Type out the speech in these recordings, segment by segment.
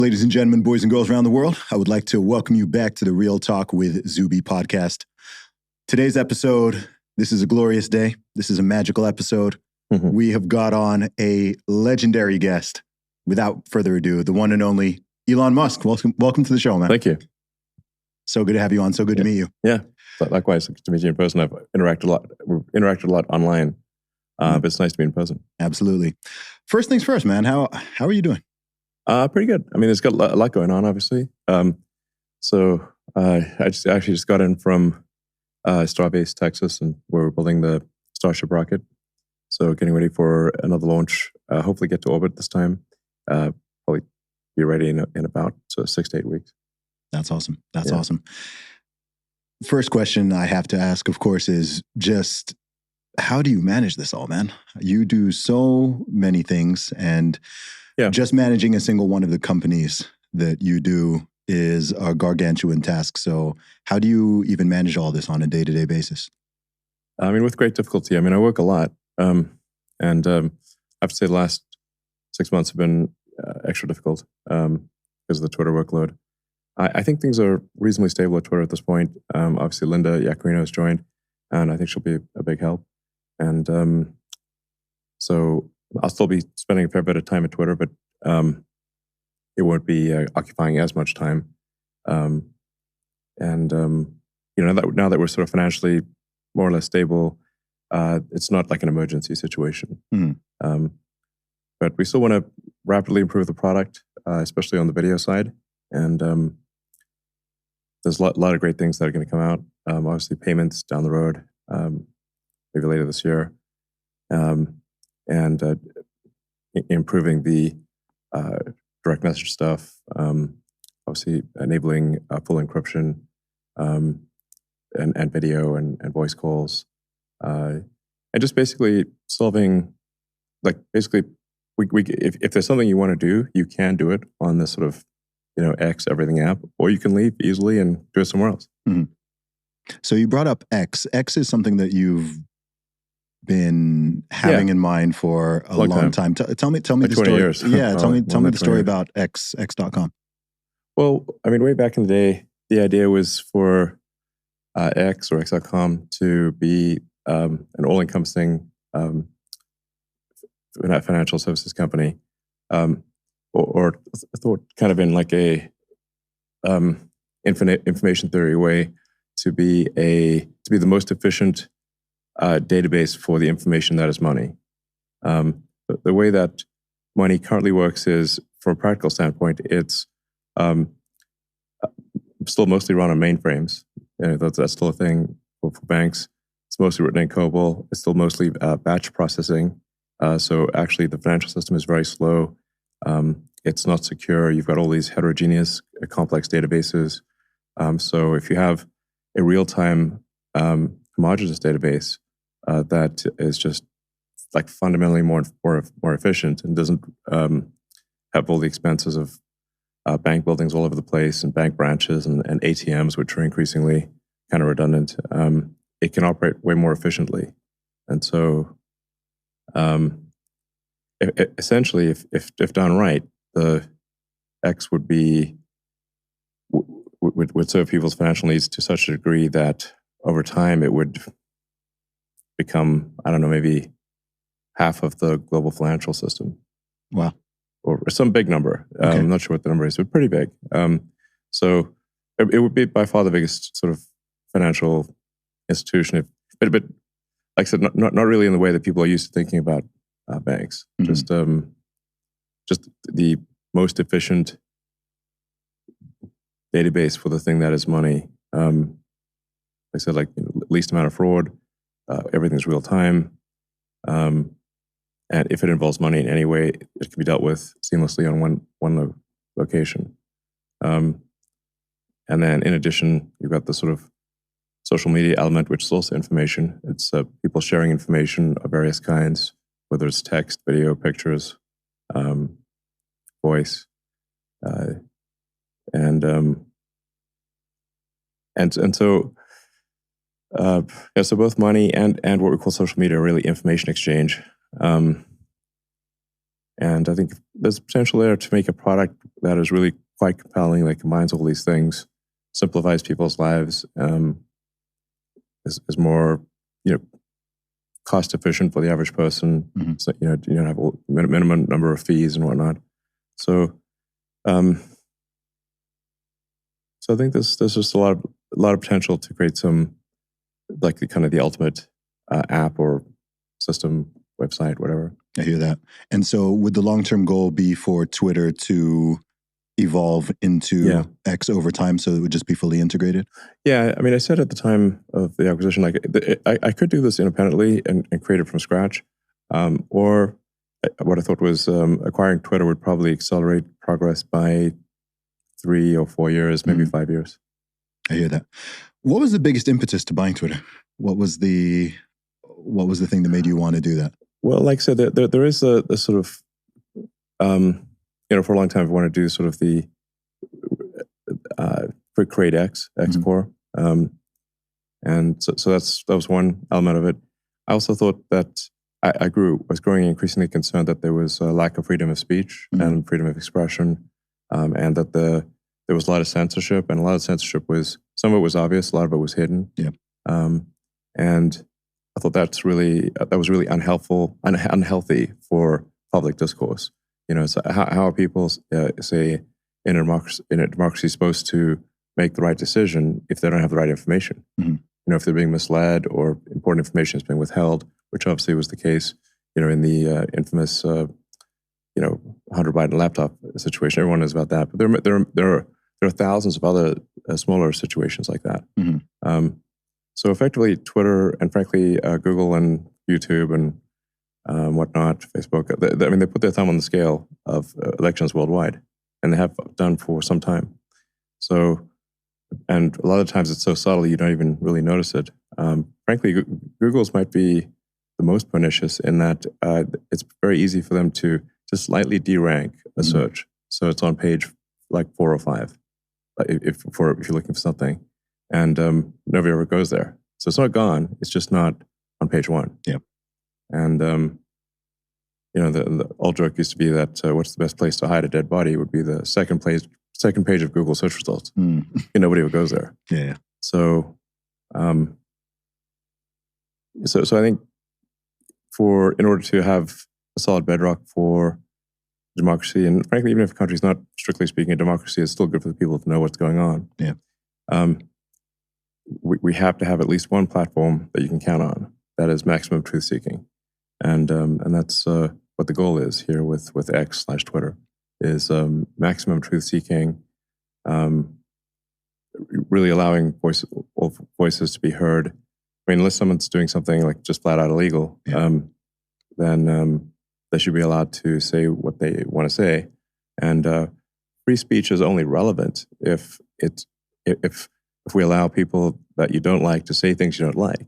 Ladies and gentlemen, boys and girls around the world, I would like to welcome you back to the Real Talk with Zuby podcast. Today's episode, this is a glorious day. This is a magical episode. We have got on a legendary guest. Without further ado, the one and only Elon Musk. Welcome to the show, man. Thank you. So good to have you on. So good to meet you. Yeah, likewise. Good to meet you in person. I've interacted a lot online, but it's nice to be in person. Absolutely. First things first, man. How are you doing? Pretty good. I mean, there's got a lot going on, obviously. So I just got in from Starbase, Texas, and we're building the Starship rocket. So getting ready for another launch. Hopefully get to orbit this time. Probably be ready in about 6 to 8 weeks. That's awesome. That's awesome. First question I have to ask, of course, is just how do you manage this all, man? You do so many things, and just managing a single one of the companies that you do is a gargantuan task. So how do you even manage all this on a day-to-day basis? I mean, with great difficulty. I mean, I work a lot. And I have to say the last 6 months have been extra difficult because of the Twitter workload. I think things are reasonably stable at Twitter at this point. Obviously, Linda Yaccarino has joined, and I think she'll be a big help. And so I'll still be spending a fair bit of time at Twitter, but it won't be occupying as much time. Now that we're sort of financially more or less stable, it's not like an emergency situation. But we still want to rapidly improve the product, especially on the video side. And there's a lot of great things that are going to come out. Obviously, payments down the road, maybe later this year. And improving the direct message stuff, obviously enabling full encryption, and video and voice calls, and just basically solving, if there's something you want to do, you can do it on this sort of X everything app, or you can leave easily and do it somewhere else. So you brought up X. X is something that you've been having in mind for a long time. Tell me the story. Years. Yeah, tell me the story about X.com. Well, I mean, way back in the day, the idea was for X or X.com to be an all-encompassing financial services company, or thought kind of in like a infinite information theory way to be the most efficient database for the information that is money. The way that money currently works is, from a practical standpoint, it's still mostly run on mainframes. That's still a thing for banks. It's mostly written in COBOL. It's still mostly batch processing. So actually, the financial system is very slow. It's not secure. You've got all these heterogeneous, complex databases. So if you have a real-time homogeneous database that is just like fundamentally more efficient and doesn't have all the expenses of bank buildings all over the place and bank branches and ATMs, which are increasingly kind of redundant, it can operate way more efficiently. And so essentially, if done right, the X would serve people's financial needs to such a degree that over time it would become, I don't know, maybe half of the global financial system. Wow. Or some big number. Okay. I'm not sure what the number is, but pretty big. So it would be by far the biggest sort of financial institution. But like I said, not really in the way that people are used to thinking about banks. Just the most efficient database for the thing that is money. Like I said, least amount of fraud. Everything's real time. And if it involves money in any way, it can be dealt with seamlessly on one location. And then in addition, you've got the sort of social media element, which is also information. It's people sharing information of various kinds, whether it's text, video, pictures, voice, and so so both money and what we call social media are really information exchange. And And I think there's potential there to make a product that is really quite compelling, that combines all these things, simplifies people's lives, is more, cost efficient for the average person. Mm-hmm. So, you don't have a minimum number of fees and whatnot. So, so I think there's just a lot of potential to create some, like the ultimate app or system, website, whatever. I hear that. And so would the long-term goal be for Twitter to evolve into X over time so it would just be fully integrated? Yeah. I mean, I said at the time of the acquisition, like I could do this independently and create it from scratch. Or what I thought was acquiring Twitter would probably accelerate progress by 3 or 4 years, maybe 5 years. I hear that. What was the biggest impetus to buying Twitter? What was the thing that made you want to do that? Well, like I said, there is a sort of, for a long time, I wanted to do sort of the create X core. And so that was one element of it. I also thought that I was growing increasingly concerned that there was a lack of freedom of speech and freedom of expression, and that there was a lot of censorship, and a lot of censorship some of it was obvious, a lot of it was hidden. Yeah. And I thought that was really unhealthy for public discourse. So how are people, say, in a democracy supposed to make the right decision if they don't have the right information? If they're being misled or important information is being withheld, which obviously was the case, in the infamous, Hunter Biden laptop situation. Everyone knows about that, but there are thousands of other smaller situations like that. So effectively, Twitter and frankly Google and YouTube and whatnot, Facebook. They put their thumb on the scale of elections worldwide, and they have done for some time. So, and a lot of times it's so subtle you don't even really notice it. Frankly, Google's might be the most pernicious in that it's very easy for them to just slightly derank a search, so it's on page like 4 or 5, if you're looking for something, and nobody ever goes there. So it's not gone; it's just not on page 1. Yeah. And the old joke used to be that what's the best place to hide a dead body would be the second page of Google search results. Nobody ever goes there. Yeah. So, so I think in order to have a solid bedrock for democracy, and frankly, even if a country's not strictly speaking a democracy, it's still good for the people to know what's going on. Yeah. We have to have at least one platform that you can count on that is maximum truth seeking, and that's what the goal is here with X/Twitter is maximum truth seeking, really allowing all voices to be heard. I mean, unless someone's doing something like just flat out illegal, then they should be allowed to say what they want to say. And free speech is only relevant if we allow people that you don't like to say things you don't like.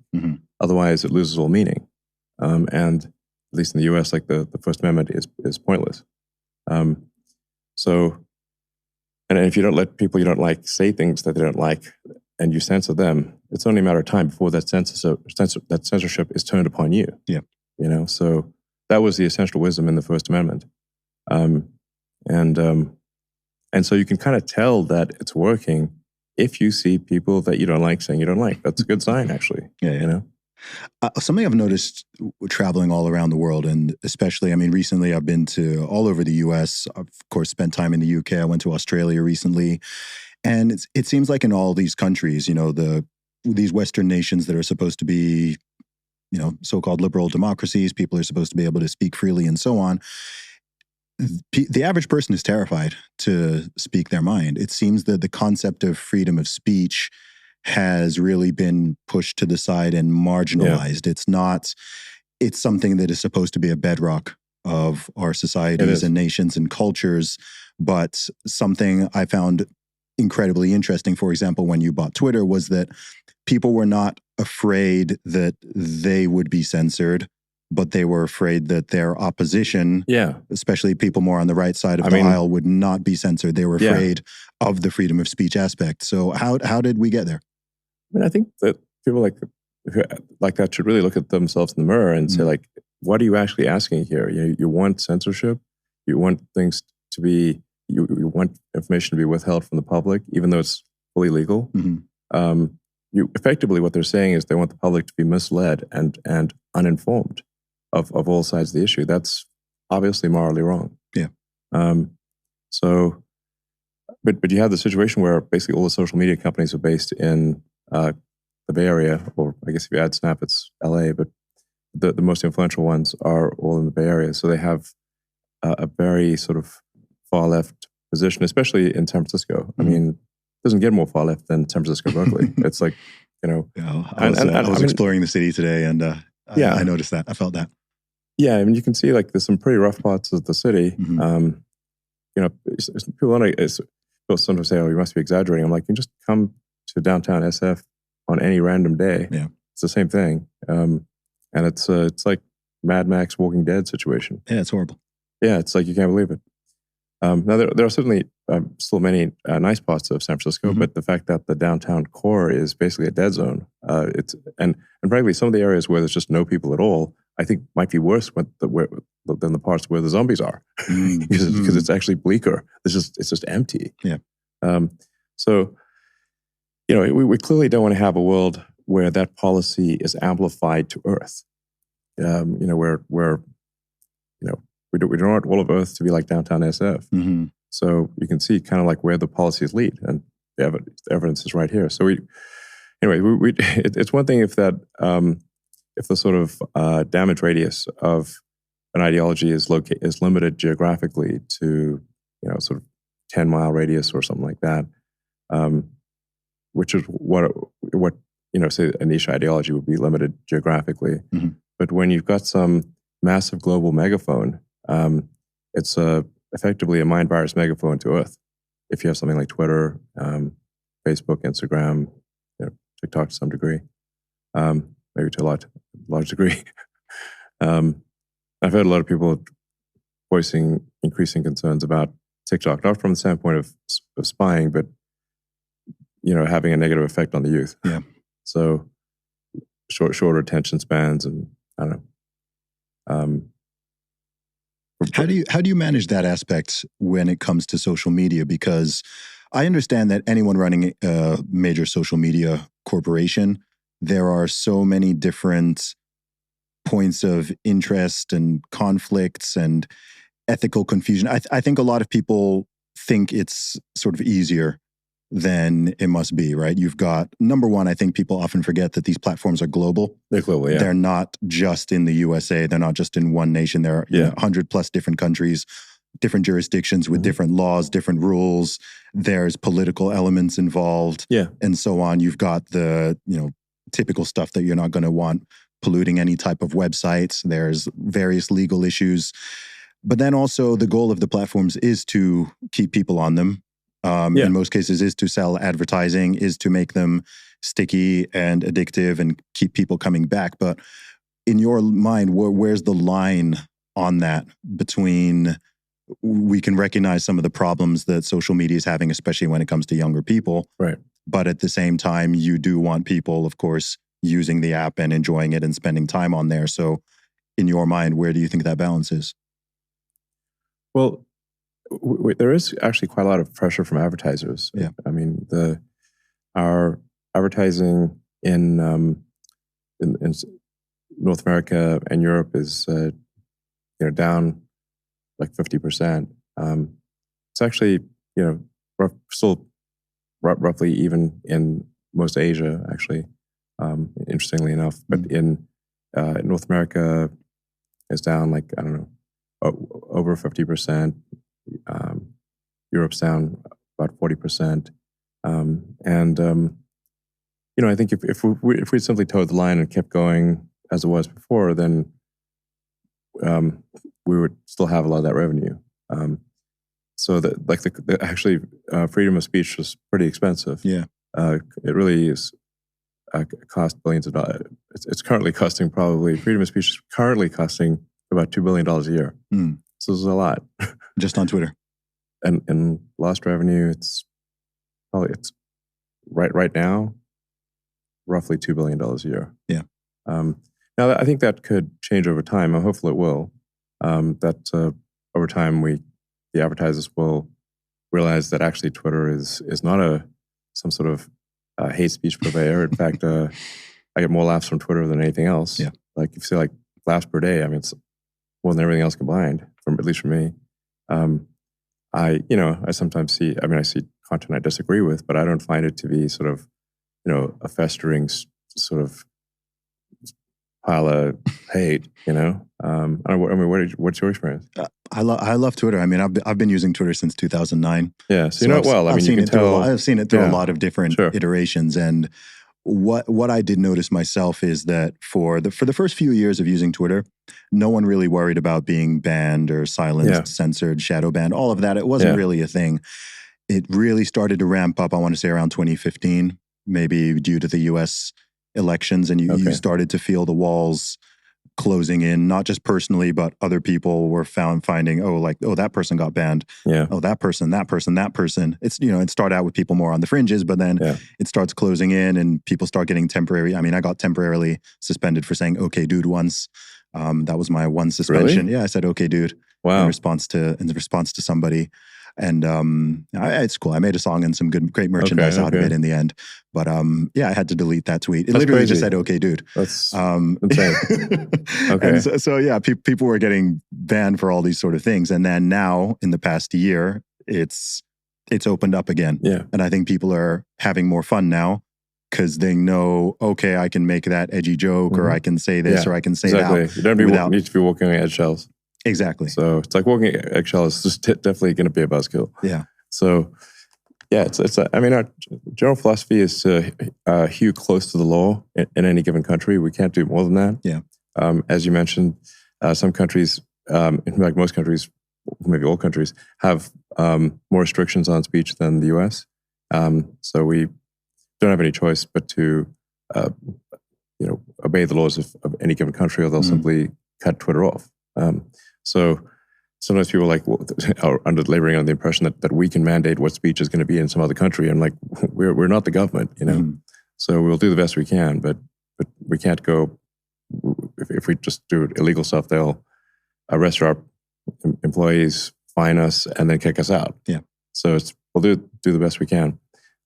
Otherwise, it loses all meaning. And at least in the U.S., like the First Amendment is pointless. So, and if you don't let people you don't like say things that they don't like, and you censor them, it's only a matter of time before that censorship is turned upon you. Yeah. So that was the essential wisdom in the First Amendment. And so you can kind of tell that it's working if you see people that you don't like saying you don't like. That's a good sign, actually. Yeah. Something I've noticed traveling all around the world, and especially, recently I've been to all over the U.S. I've, of course, spent time in the U.K. I went to Australia recently. And it seems like in all these countries, these Western nations that are supposed to be, so-called liberal democracies, people are supposed to be able to speak freely and so on. The average person is terrified to speak their mind. It seems that the concept of freedom of speech has really been pushed to the side and marginalized. Yeah. It's something that is supposed to be a bedrock of our societies and nations and cultures, but something I found incredibly interesting, for example, when you bought Twitter, was that people were not afraid that they would be censored, but they were afraid that their opposition, especially people more on the right side of the aisle, would not be censored. They were afraid of the freedom of speech aspect. So how did we get there? I think that people like that should really look at themselves in the mirror and say, like, what are you actually asking here? You want censorship? You want things to be, you want information to be withheld from the public, even though it's fully legal. You effectively, what they're saying is they want the public to be misled and uninformed of all sides of the issue. That's obviously morally wrong. Yeah. So, but you have the situation where basically all the social media companies are based in the Bay Area, or I guess if you add Snap, it's LA, but the most influential ones are all in the Bay Area. So they have a very sort of far left position, especially in San Francisco. I mean, it doesn't get more far left than San Francisco, Berkeley. It's like, I was exploring the city today, and I noticed that. I felt that. Yeah, I mean, you can see like there's some pretty rough parts of the city. People sometimes say, "Oh, you must be exaggerating." I'm like, you just come to downtown SF on any random day. Yeah, it's the same thing, and it's like Mad Max Walking Dead situation. Yeah, it's horrible. Yeah, it's like you can't believe it. Now there are certainly still many nice parts of San Francisco, but the fact that the downtown core is basically a dead zone. And frankly, some of the areas where there's just no people at all, I think might be worse than the parts where the zombies are, because it's actually bleaker. It's just empty. Yeah. So, we clearly don't want to have a world where that policy is amplified to Earth. Where we don't want all of Earth to be like downtown SF. So you can see kind of like where the policies lead, and the evidence is right here. So it's one thing if the sort of damage radius of an ideology is limited geographically to sort of 10-mile radius or something like that, which is what say a niche ideology would be limited geographically. But when you've got some massive global megaphone, it's effectively a mind virus megaphone to Earth. If you have something like Twitter, Facebook, Instagram, TikTok to some degree, maybe to a large degree. I've heard a lot of people voicing increasing concerns about TikTok, not from the standpoint of spying, but having a negative effect on the youth. Yeah. So shorter attention spans, and I don't know. How do you manage that aspect when it comes to social media? Because I understand that anyone running a major social media corporation, there are so many different points of interest and conflicts and ethical confusion. I think a lot of people think it's sort of easier than it must be, right? You've got, number one, I think people often forget that these platforms are global. They're global, yeah. They're not just in the USA. They're not just in one nation. There are 100 plus different countries, different jurisdictions with different laws, different rules. There's political elements involved, and so on. You've got the, typical stuff that you're not going to want polluting any type of websites. There's various legal issues. But then also the goal of the platforms is to keep people on them. In most cases is to sell advertising, is to make them sticky and addictive and keep people coming back. But in your mind, where's the line on that between we can recognize some of the problems that social media is having, especially when it comes to younger people. Right. But at the same time, you do want people, of course, using the app and enjoying it and spending time on there. So in your mind, where do you think that balance is? Well, there is actually quite a lot of pressure from advertisers. Yeah. I mean, our advertising in North America and Europe is down like 50%. It's actually still roughly even in most Asia, actually. Interestingly enough, but in North America, it's down like over 50%. Europe's down about 40%, I think if we simply towed the line and kept going as it was before, then we would still have a lot of that revenue. So that actually freedom of speech was pretty expensive. Yeah, it really is. Cost billions of dollars. It's currently costing freedom of speech is currently costing about $2 billion a year. So this is a lot. Just on Twitter. And lost revenue, it's right now, roughly $2 billion a year. Yeah. Now, I think that could change over time, and hopefully it will. over time, the advertisers will realize that actually Twitter is not some sort of hate speech purveyor. In fact, I get more laughs from Twitter than anything else. Yeah. Like if you say like laughs per day, I mean, it's more than everything else combined, at least for me. I sometimes see content I disagree with, but I don't find it to be sort of, a festering sort of pile of hate, what's your experience? I love Twitter. I mean, I've been using Twitter since 2009. Yeah, so you know it well. I mean, you can tell. I've seen it through a lot of different iterations, and what I did notice myself is that for the first few years of using Twitter, no one really worried about being banned or silenced, censored, shadow banned, all of that. It wasn't really a thing. It really started to ramp up, I want to say around 2015, maybe due to the US elections, and you started to feel the walls closing in, not just personally, but other people were finding, that person got banned. Yeah. Oh, that person. It's, it started out with people more on the fringes, but then it starts closing in and people start getting temporary. I mean, I got temporarily suspended for saying, okay, dude, once. That was my one suspension. Really? Yeah, I said, okay, dude. Wow. In response to somebody. And it's cool. I made a song and some great merchandise out of it in the end. But I had to delete that tweet. It literally just said, okay, dude. That's insane. Okay. And so people were getting banned for all these sort of things. And then now, in the past year, it's opened up again. Yeah. And I think people are having more fun now because they know, okay, I can make that edgy joke or I can say this or I can say that. You don't need to be walking on eggshells. Exactly. So it's like walking eggshells is just definitely going to be a buzzkill. Yeah. So our general philosophy is to hew close to the law in any given country. We can't do more than that. Yeah. As you mentioned, some countries, in fact, most countries, maybe all countries, have more restrictions on speech than the US. So we don't have any choice but to, obey the laws of any given country, or they'll simply cut Twitter off. So sometimes people are laboring on the impression that we can mandate what speech is going to be in some other country. And like, we're not the government, So we'll do the best we can, but we can't go, if we just do illegal stuff, they'll arrest our employees, fine us, and then kick us out. Yeah. So we'll do the best we can.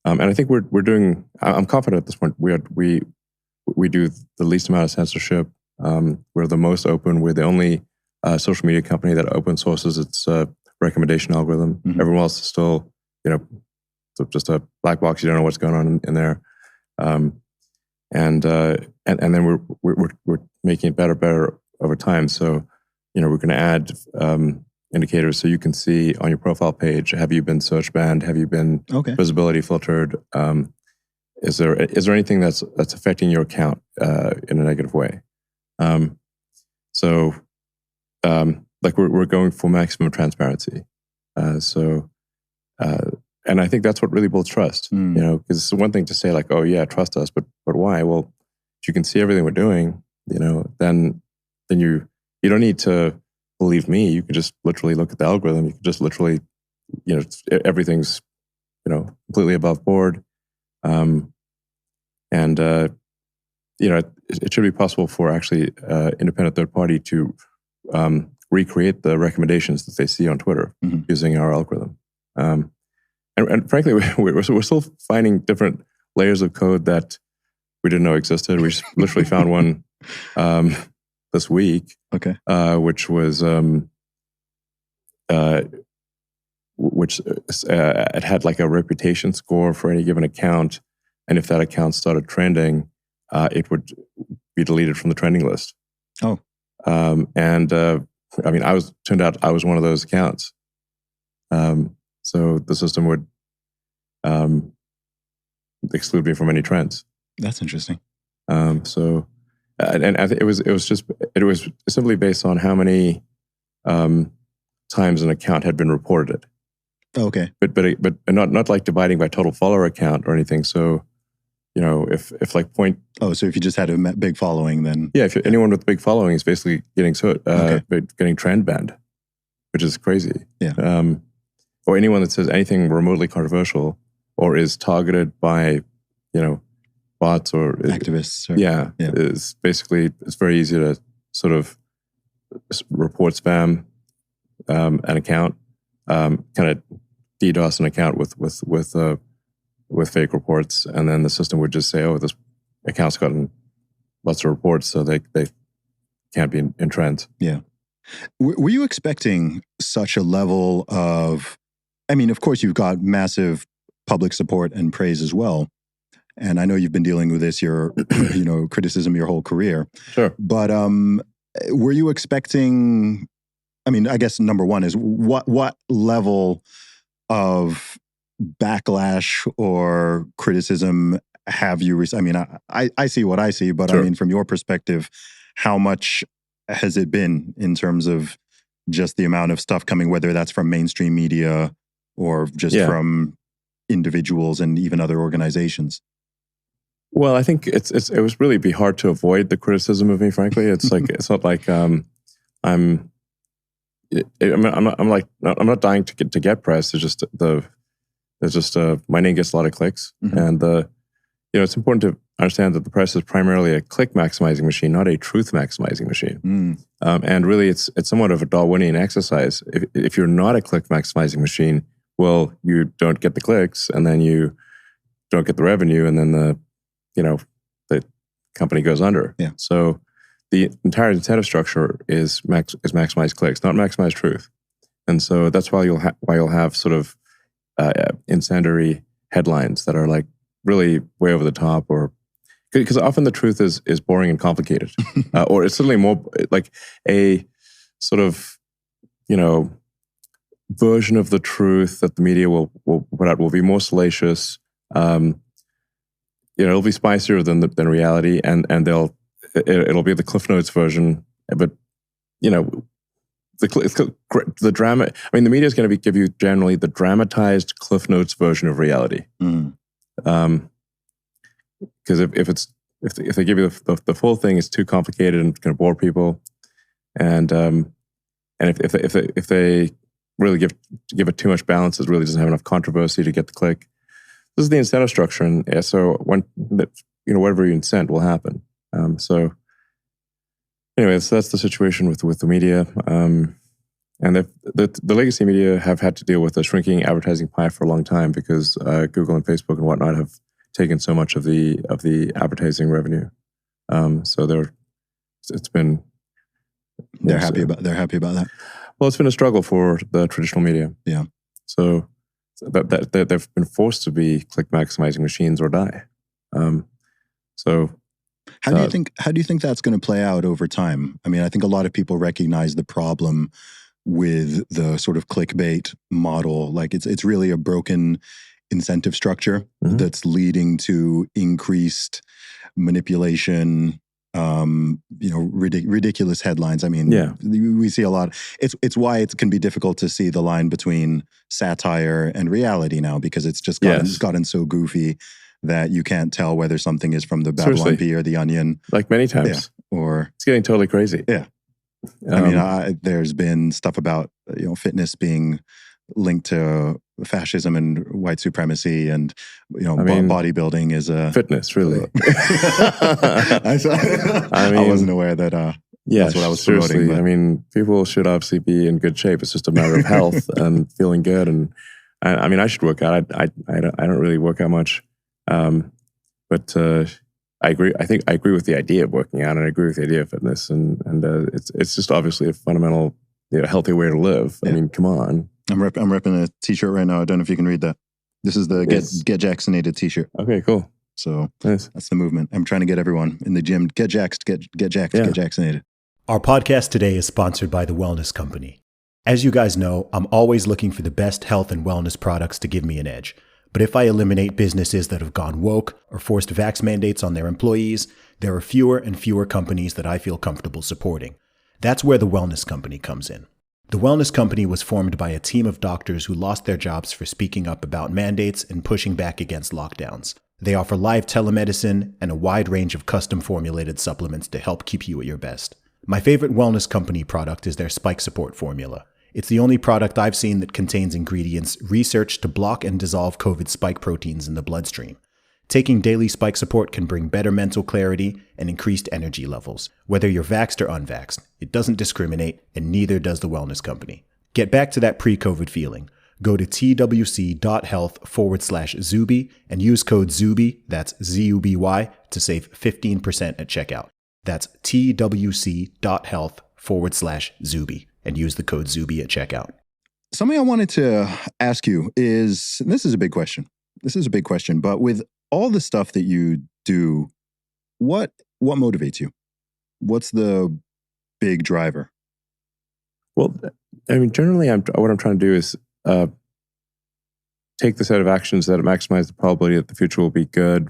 And I think we're doing, I'm confident at this point, we do the least amount of censorship. We're the most open. We're the only social media company that open sources its recommendation algorithm. Mm-hmm. Everyone else is still, just a black box. You don't know what's going on in there. And then we're making it better over time. So, we're going to add indicators so you can see on your profile page: have you been search banned? Have you been visibility filtered? Is there anything that's affecting your account in a negative way? We're going for maximum transparency. And I think that's what really builds trust. Because it's one thing to say like, oh yeah, trust us, but why? Well, if you can see everything we're doing, then you don't need to believe me. You can just literally look at the algorithm. You can just literally, everything's, completely above board. It should be possible for actually independent third party to recreate the recommendations that they see on Twitter using our algorithm. And frankly, we're still finding different layers of code that we didn't know existed. We just literally found one this week, which was it had like a reputation score for any given account, and if that account started trending, it would be deleted from the trending list. Oh, turned out I was one of those accounts. So the system would exclude me from any trends. That's interesting. I think it was simply based on how many times an account had been reported. Okay. But not like dividing by total follower account or anything. So, if like point. Oh, so if you just had a big following, then. Yeah, anyone with a big following is basically getting trend banned, which is crazy. Yeah. Or anyone that says anything remotely controversial or is targeted by, bots or activists. Is basically, it's very easy to sort of report spam, an account, kind of DDoS an account with fake reports, and then the system would just say, "Oh, this account's gotten lots of reports, so they can't be in trends." Yeah. Were you expecting such a level of? I mean, of course, you've got massive public support and praise as well, and I know you've been dealing with this your criticism your whole career. Sure. But were you expecting? I mean, I guess number one is what level of backlash or criticism have you received? I mean, I see what I see, but Sure. I mean, from your perspective, how much has it been in terms of just the amount of stuff coming, whether that's from mainstream media or just from individuals and even other organizations? Well, I think it was really be hard to avoid the criticism of me. Frankly, it's like it's not like I'm not dying to get press. It's just my name gets a lot of clicks, and it's important to understand that the press is primarily a click maximizing machine, not a truth maximizing machine. And really, it's somewhat of a Darwinian exercise. If you're not a click maximizing machine, well, you don't get the clicks, and then you don't get the revenue, and then the company goes under. Yeah. So the entire incentive structure is maximize clicks, not maximize truth. And so that's why you'll have sort of incendiary headlines that are like really way over the top, or because often the truth is boring and complicated, or it's certainly more like a sort of version of the truth that the media will put out will be more salacious. It'll be spicier than reality, and it'll be the Cliff Notes version. But the drama. I mean, the media is going to give you generally the dramatized Cliff Notes version of reality. Because if they give you the full thing, it's too complicated and going to bore people. And if they really give it too much balance, it really doesn't have enough controversy to get the click. This is the incentive structure, and so whatever you incent will happen. So anyway, so that's the situation with the media, and the legacy media have had to deal with a shrinking advertising pie for a long time because Google and Facebook and whatnot have taken so much of the advertising revenue. So they're happy about that. Well, it's been a struggle for the traditional media. Yeah. So that they've been forced to be click maximizing machines or die. So how do you think that's going to play out over time? I mean, I think a lot of people recognize the problem with the sort of clickbait model. Like it's really a broken incentive structure that's leading to increased manipulation, ridiculous headlines. I mean, we see a lot. It's why it can be difficult to see the line between satire and reality now, because it's just gotten so goofy that you can't tell whether something is from the Babylon Bee or the Onion. Like many times. Yeah, or it's getting totally crazy. Yeah. I mean, there's been stuff about fitness being linked to fascism and white supremacy, and bodybuilding is a fitness, really. I wasn't aware that that's what I was promoting. I mean, people should obviously be in good shape. It's just a matter of health and feeling good. And I mean, I should work out. I don't really work out much, but I agree. I think I agree with the idea of working out, and I agree with the idea of fitness, and it's just obviously a fundamental healthy way to live. Yeah. I mean, come on. I'm repping a t-shirt right now. I don't know if you can read that. This is the Get Jacksonated t-shirt. Okay, cool. So that's the movement. I'm trying to get everyone in the gym. Get jacked, get Jacksonated. Our podcast today is sponsored by The Wellness Company. As you guys know, I'm always looking for the best health and wellness products to give me an edge. But if I eliminate businesses that have gone woke or forced vax mandates on their employees, there are fewer and fewer companies that I feel comfortable supporting. That's where The Wellness Company comes in. The Wellness Company was formed by a team of doctors who lost their jobs for speaking up about mandates and pushing back against lockdowns. They offer live telemedicine and a wide range of custom-formulated supplements to help keep you at your best. My favorite Wellness Company product is their Spike Support formula. It's the only product I've seen that contains ingredients researched to block and dissolve COVID spike proteins in the bloodstream. Taking daily Spike Support can bring better mental clarity and increased energy levels. Whether you're vaxxed or unvaxxed, it doesn't discriminate, and neither does the Wellness Company. Get back to that pre-COVID feeling. Go to twc.health/Zuby and use code Zuby, that's ZUBY, to save 15% at checkout. That's twc.health/Zuby and use the code Zuby at checkout. Something I wanted to ask you is, and this is a big question. But with all the stuff that you do, what motivates you? What's the big driver? Well, I mean, generally, what I'm trying to do is take the set of actions that maximize the probability that the future will be good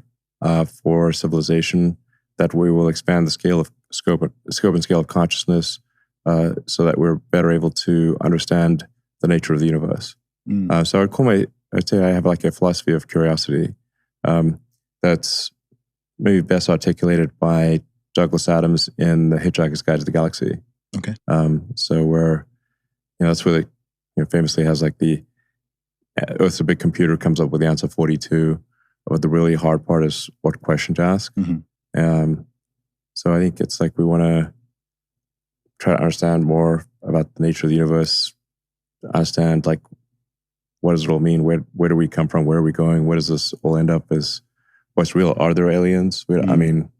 for civilization, that we will expand the scope and scale of consciousness so that we're better able to understand the nature of the universe. So I'd say I have like a philosophy of curiosity that's maybe best articulated by Douglas Adams in The Hitchhiker's Guide to the Galaxy. Okay. So where, that's where they famously has like the Earth's a big computer comes up with the answer 42. But the really hard part is what question to ask. Mm-hmm. So I think it's like we want to try to understand more about the nature of the universe, understand like what does it all mean? Where do we come from? Where are we going? Where does this all end up? What's real? Are there aliens? I mean,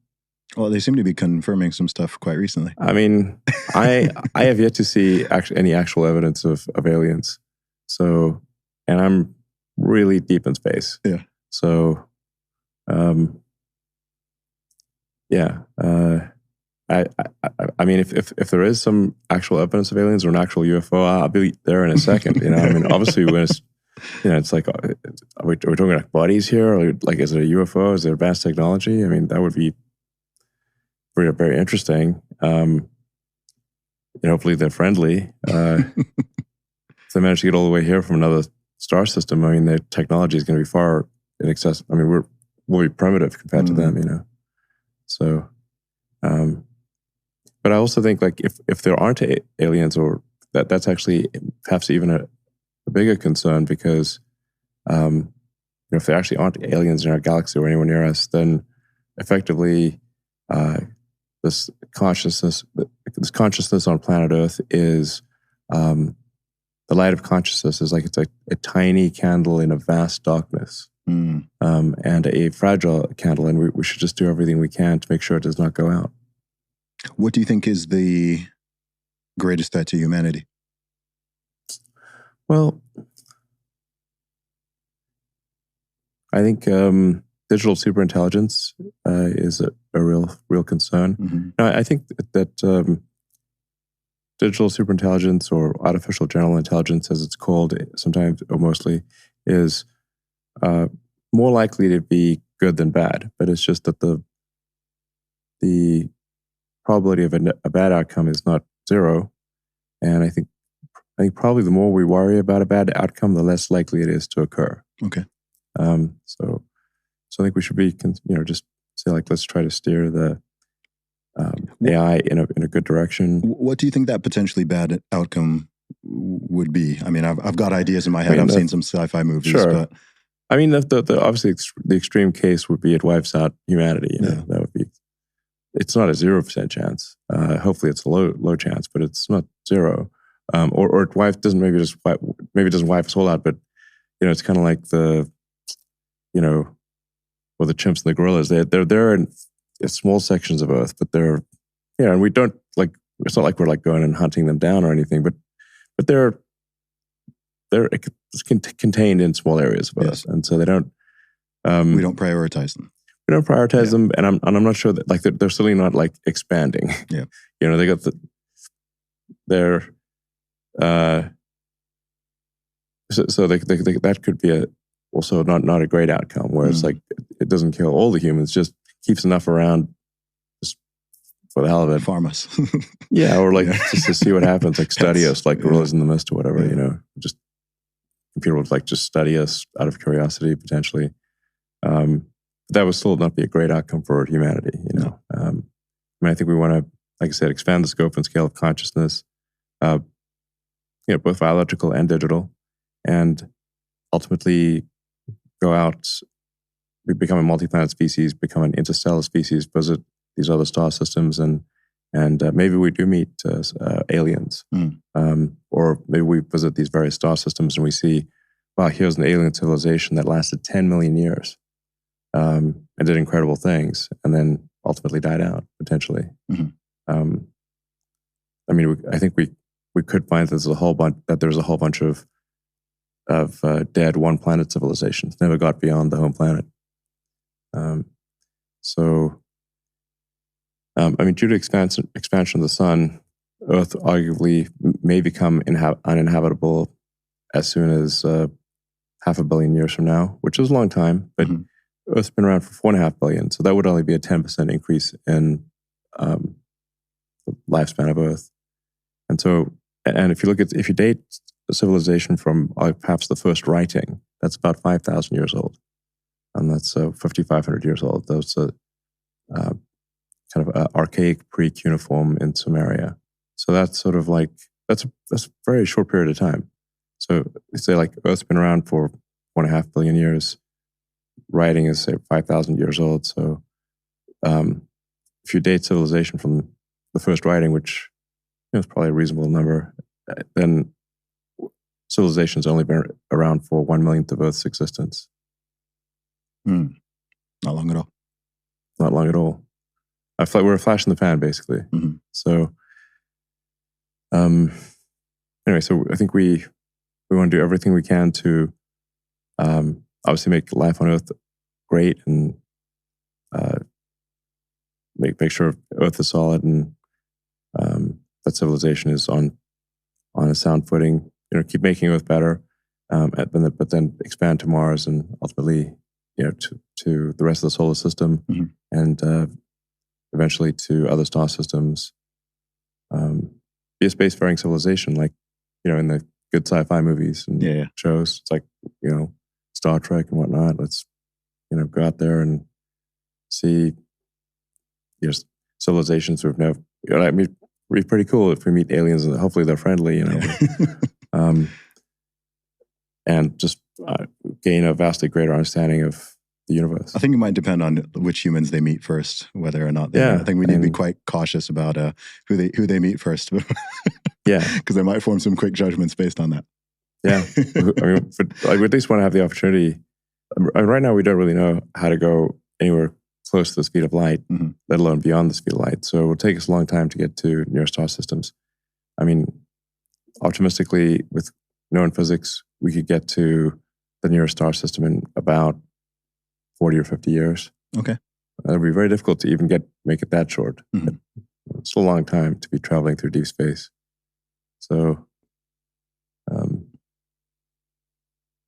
well, they seem to be confirming some stuff quite recently. I mean, I have yet to see any actual evidence of aliens. So, and I'm really deep in space. Yeah. So, yeah. I mean, if there is some actual evidence of aliens or an actual UFO, I'll be there in a second. I mean, obviously, when it's like, are we talking like bodies here? Or like, is it a UFO? Is it advanced technology? I mean, that would be very, very interesting. Hopefully they're friendly. If they manage to get all the way here from another star system, I mean, their technology is going to be far in excess. I mean, we'll be primitive compared to them, So, but I also think like if there aren't aliens, or that's actually perhaps even a bigger concern, because if there actually aren't aliens in our galaxy or anywhere near us, then effectively this consciousness on planet Earth is the light of consciousness is like it's a tiny candle in a vast darkness, and a fragile candle, and we should just do everything we can to make sure it does not go out. What do you think is the greatest threat to humanity? Well, I think digital superintelligence is a real concern. Mm-hmm. Now, I think that digital superintelligence, or artificial general intelligence, as it's called sometimes or mostly, is more likely to be good than bad. But it's just that the probability of a bad outcome is not zero. And I think probably the more we worry about a bad outcome, the less likely it is to occur. Okay. So I think we should be, just say like, let's try to steer the AI in a good direction. What do you think that potentially bad outcome would be? I mean, I've got ideas in my head. I've seen some sci-fi movies, sure. But I mean, the obviously the extreme case would be it wipes out humanity. That would be. It's not a 0% chance. Hopefully, it's a low chance, but it's not zero. Or it doesn't maybe it doesn't wipe us all out, but it's kind of like the chimps and the gorillas. They're in small sections of Earth, but they're and we don't like. It's not like we're like going and hunting them down or anything, but they're contained in small areas of Earth, and so they don't. We don't prioritize them. We don't prioritize them, and I'm not sure that like they're certainly not like expanding. Yeah, they got so they that could be also not a great outcome, where it's like it doesn't kill all the humans, just keeps enough around just for the hell of it. Farm us. Yeah, or like just to see what happens, like study us like gorillas in the mist or whatever, just computer would like just study us out of curiosity potentially. That would still not be a great outcome for humanity, No. I mean, I think we want to, like I said, expand the scope and scale of consciousness, both biological and digital, and ultimately go out, we become a multi-planet species, become an interstellar species, visit these other star systems, and And maybe we do meet aliens. Or maybe we visit these various star systems and we see, wow, here's an alien civilization that lasted 10 million years and did incredible things, and then ultimately died out, potentially. I mean, I think we could find that there's a whole bunch of dead one planet civilizations, never got beyond the home planet. I mean, due to expansion of the sun, Earth arguably may become uninhabitable as soon as 500 million years from now, which is a long time, but Earth's been around for 4.5 billion, so that would only be a 10% increase in the lifespan of Earth. And so, and if you date a civilization from perhaps the first writing, that's about 5,000 years old, and that's 5,500 years old. Those kind of archaic pre-cuneiform in Sumeria. So that's sort of like that's a very short period of time. So we say like Earth's been around for 1.5 billion years. Writing is say 5,000 years old. So if you date civilization from the first writing, which is probably a reasonable number, then civilization's only been around for 1/1,000,000th of Earth's existence. Not long at all. Not long at all. We're a flash in the pan, basically. So, anyway, so I think we want to do everything we can to obviously make life on Earth great and make sure Earth is solid and that civilization is on a sound footing. Keep making Earth better, but then expand to Mars and ultimately, to the rest of the solar system and eventually to other star systems. Be a spacefaring civilization, like in the good sci-fi movies and shows. It's like Star Trek and whatnot. Let's go out there and see civilizations we've never. I mean, it'd be pretty cool if we meet aliens and hopefully they're friendly. And just gain a vastly great understanding of the universe. I think it might depend on which humans they meet first, whether or not. I think we need to be quite cautious about who they meet first. Because they might form some quick judgments based on that. Yeah, I mean, we at least want to have the opportunity. Right now, we don't really know how to go anywhere close to the speed of light, let alone beyond the speed of light. So it will take us a long time to get to near star systems. I mean, optimistically, with known physics, we could get to the nearest star system in about 40 or 50 years. Okay. It would be very difficult to even make it that short. It's a long time to be traveling through deep space. So,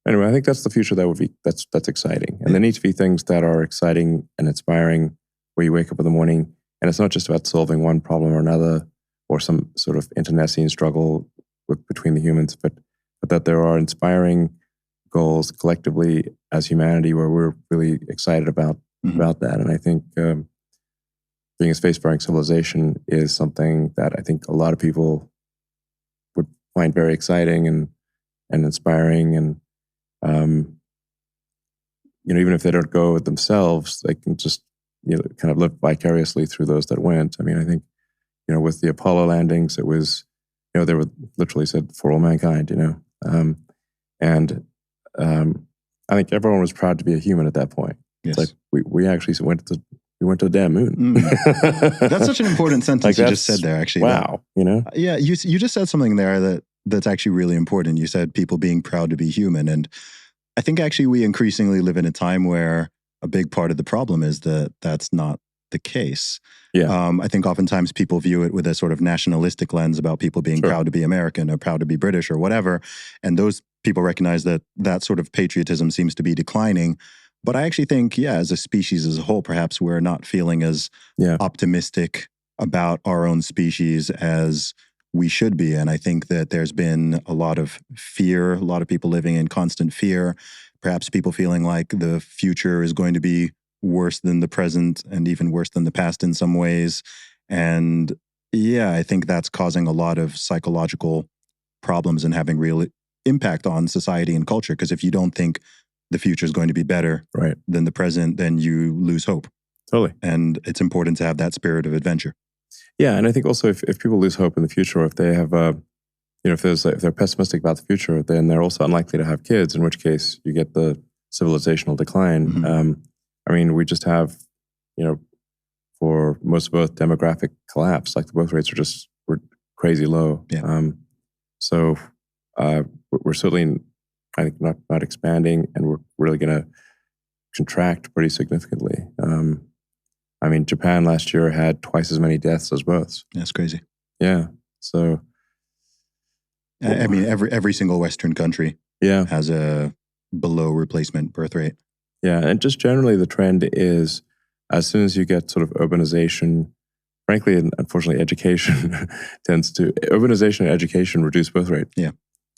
anyway, I think that's the future that's exciting. And there need to be things that are exciting and inspiring where you wake up in the morning and it's not just about solving one problem or another or some sort of internecine struggle between the humans, but that there are inspiring goals collectively as humanity where we're really excited about that. And I think being a spacefaring civilization is something that I think a lot of people would find very exciting and inspiring. And even if they don't go themselves, they can just kind of live vicariously through those that went. I mean, I think with the Apollo landings, it was they were literally said for all mankind. And I think everyone was proud to be a human at that point. Yes. It's like we actually went to the damn moon. That's such an important sentence you just said there. Actually, wow. Yeah, you just said something there that's actually really important. You said people being proud to be human, and I think actually we increasingly live in a time where a big part of the problem is that that's not the case. Yeah. I think oftentimes people view it with a sort of nationalistic lens about people being proud to be American or proud to be British or whatever. And those people recognize that sort of patriotism seems to be declining. But I actually think, as a species as a whole, perhaps we're not feeling as optimistic about our own species as we should be. And I think that there's been a lot of fear, a lot of people living in constant fear, perhaps people feeling like the future is going to be worse than the present and even worse than the past in some ways. And I think that's causing a lot of psychological problems and having real impact on society and culture. Because if you don't think the future is going to be better than the present, then you lose hope. Totally. And it's important to have that spirit of adventure. Yeah, and I think also if people lose hope in the future, or if they have if they're pessimistic about the future, then they're also unlikely to have kids, in which case you get the civilizational decline. Mm-hmm. We just have, for most of Earth, demographic collapse. Like the birth rates were crazy low. Yeah. So we're certainly, I think, not expanding, and we're really going to contract pretty significantly. Japan last year had twice as many deaths as births. That's crazy. Yeah. So, every single Western country has a below replacement birth rate. Yeah, and just generally the trend is, as soon as you get sort of urbanization, frankly, and unfortunately, education urbanization and education reduce birth rate. Yeah.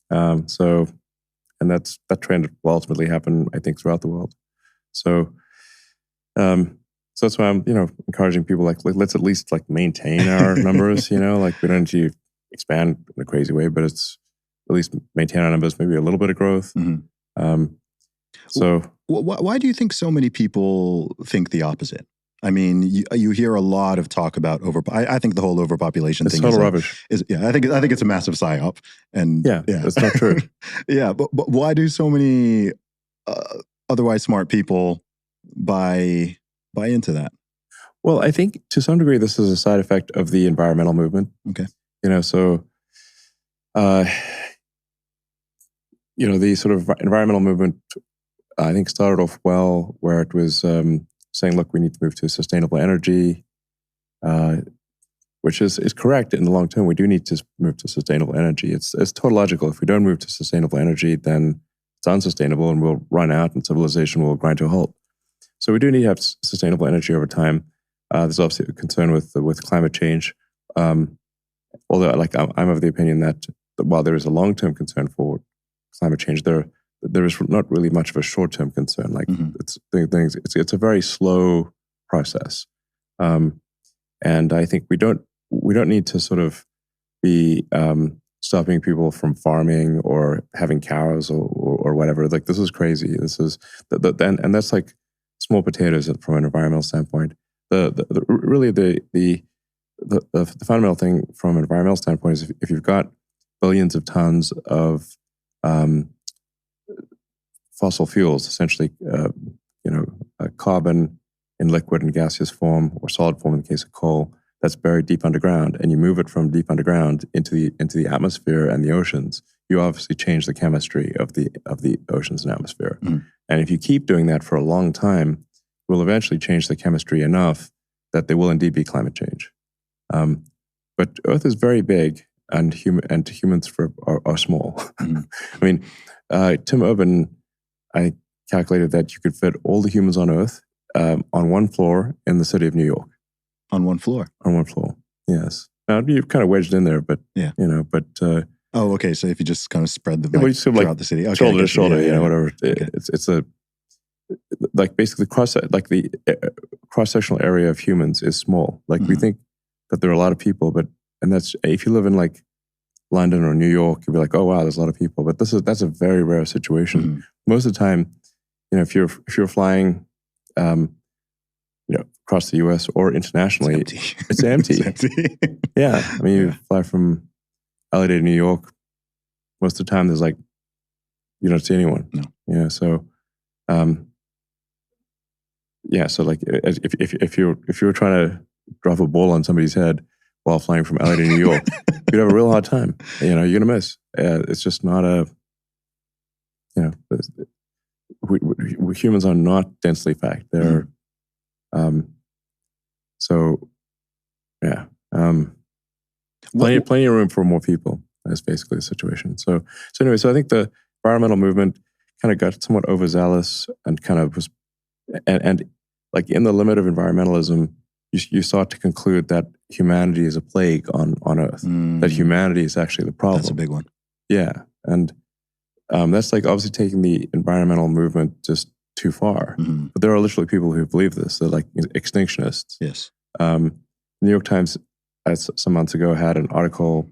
And that trend will ultimately happen, I think, throughout the world. So that's why I'm, encouraging people, let's at least maintain our numbers, we don't need to expand in a crazy way, but it's at least maintain our numbers, maybe a little bit of growth. Mm-hmm. Why do you think so many people think the opposite? You hear a lot of talk about I think the whole overpopulation thing is total rubbish. I think it's a massive psyop, and that's not true. Yeah, but why do so many otherwise smart people buy into that? Well, I think to some degree this is a side effect of the environmental movement. Okay. The sort of environmental movement, I think, started off well, where it was saying, look, we need to move to sustainable energy, which is correct in the long term. We do need to move to sustainable energy. It's tautological. If we don't move to sustainable energy, then it's unsustainable and we'll run out and civilization will grind to a halt. So we do need to have sustainable energy over time. There's obviously a concern with climate change. Although, I'm of the opinion that while there is a long-term concern for climate change, there is not really much of a short-term concern. It's a very slow process, and I think we don't need to sort of be stopping people from farming or having cows or whatever. This is crazy. This is and that's like small potatoes from an environmental standpoint. The fundamental thing from an environmental standpoint is if you've got billions of tons of fossil fuels, essentially, carbon in liquid and gaseous form or solid form in the case of coal, that's buried deep underground, and you move it from deep underground into the atmosphere and the oceans, you obviously change the chemistry of the oceans and atmosphere. Mm. And if you keep doing that for a long time, we'll eventually change the chemistry enough that there will indeed be climate change. But Earth is very big, and humans are small. Mm. Tim Urban, I calculated that you could fit all the humans on Earth on one floor in the city of New York. On one floor? On one floor, yes. Now, you're kind of wedged in there, but, yeah. Oh, okay, so if you just kind of spread them throughout the city. Okay, shoulder to shoulder, whatever. Okay. It's a, basically the cross-sectional area of humans is small. We think that there are a lot of people, and that's, if you live in London or New York, you'll be like, oh wow, there's a lot of people. But that's a very rare situation. Mm-hmm. Most of the time, if you're flying, across the U.S. or internationally, it's empty. It's empty. Yeah, you fly from LA to New York. Most of the time, there's you don't see anyone. No. Yeah. So, if you were trying to drop a ball on somebody's head while flying from LA to New York, you'd have a real hard time. You're going to miss. It's just not a, we humans are not densely packed. They're, plenty of room for more people. That's basically the situation. So anyway, I think the environmental movement kind of got somewhat overzealous and kind of was, and in the limit of environmentalism, you start to conclude that humanity is a plague on Earth, that humanity is actually the problem. That's a big one. Yeah. And that's obviously taking the environmental movement just too far. Mm-hmm. But there are literally people who believe this. They're extinctionists. Yes. The New York Times, some months ago, had an article,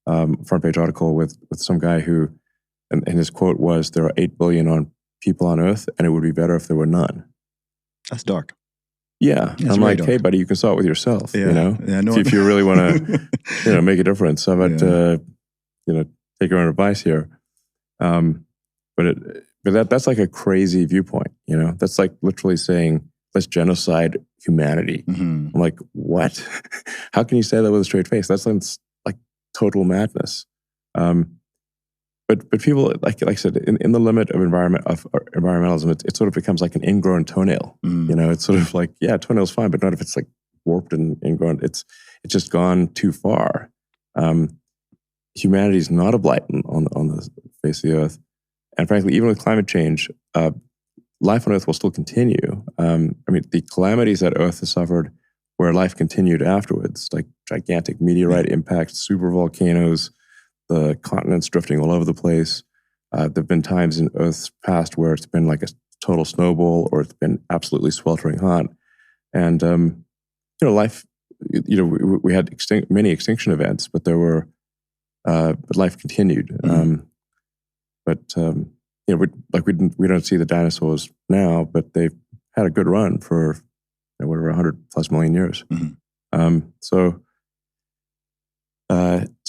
front page article with some guy who, and his quote was, there are 8 billion people on Earth, and it would be better if there were none. That's dark. Yeah. It's I'm like, radar. hey, buddy, you can start with yourself, Yeah. you know? Yeah, no, If you really want to, make a difference, how about, take your own advice here. But that's like a crazy viewpoint, That's like literally saying, let's genocide humanity. Mm-hmm. I'm like, what? How can you say that with a straight face? That sounds like total madness. But people, like I said, in the limit of environmentalism, it sort of becomes like an ingrown toenail. Mm. It's sort of like, yeah, toenail's fine, but not if it's like warped and ingrown. It's just gone too far. Humanity is not a blight on the face of the earth, and frankly, even with climate change, life on Earth will still continue. The calamities that Earth has suffered, where life continued afterwards, like gigantic meteorite impacts, super volcanoes, the continents drifting all over the place. There have been times in Earth's past where it's been like a total snowball, or it's been absolutely sweltering hot. And life. We had many extinction events, but there were, but life continued. We don't see the dinosaurs now, but they've had a good run for whatever 100+ million years. So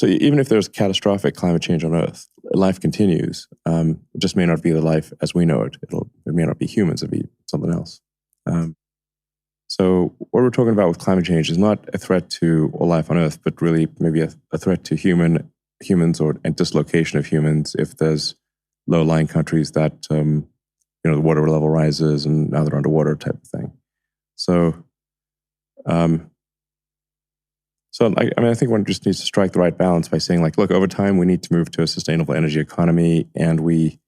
even if there's catastrophic climate change on Earth, life continues. It just may not be the life as we know it. It may not be humans. It'll be something else. So what we're talking about with climate change is not a threat to all life on Earth, but really maybe a threat to humans and dislocation of humans if there's low-lying countries that the water level rises and now they're underwater type of thing. So, I think one just needs to strike the right balance by saying, like, look, over time we need to move to a sustainable energy economy, and we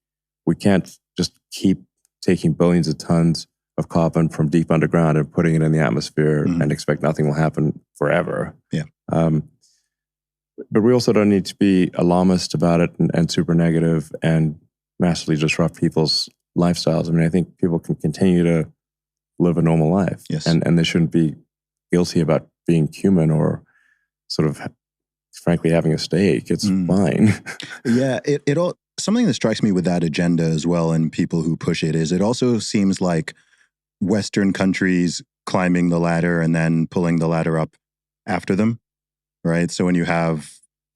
can't just keep taking billions of tons of carbon from deep underground and putting it in the atmosphere and expect nothing will happen forever. Yeah. But we also don't need to be alarmist about it and super negative and massively disrupt people's lifestyles. I think people can continue to live a normal life. Yes. And they shouldn't be guilty about being human or sort of, frankly, having a stake. It's fine. Yeah. It all, something that strikes me with that agenda as well, and people who push it, is it also seems like Western countries climbing the ladder and then pulling the ladder up after them, right? So when you have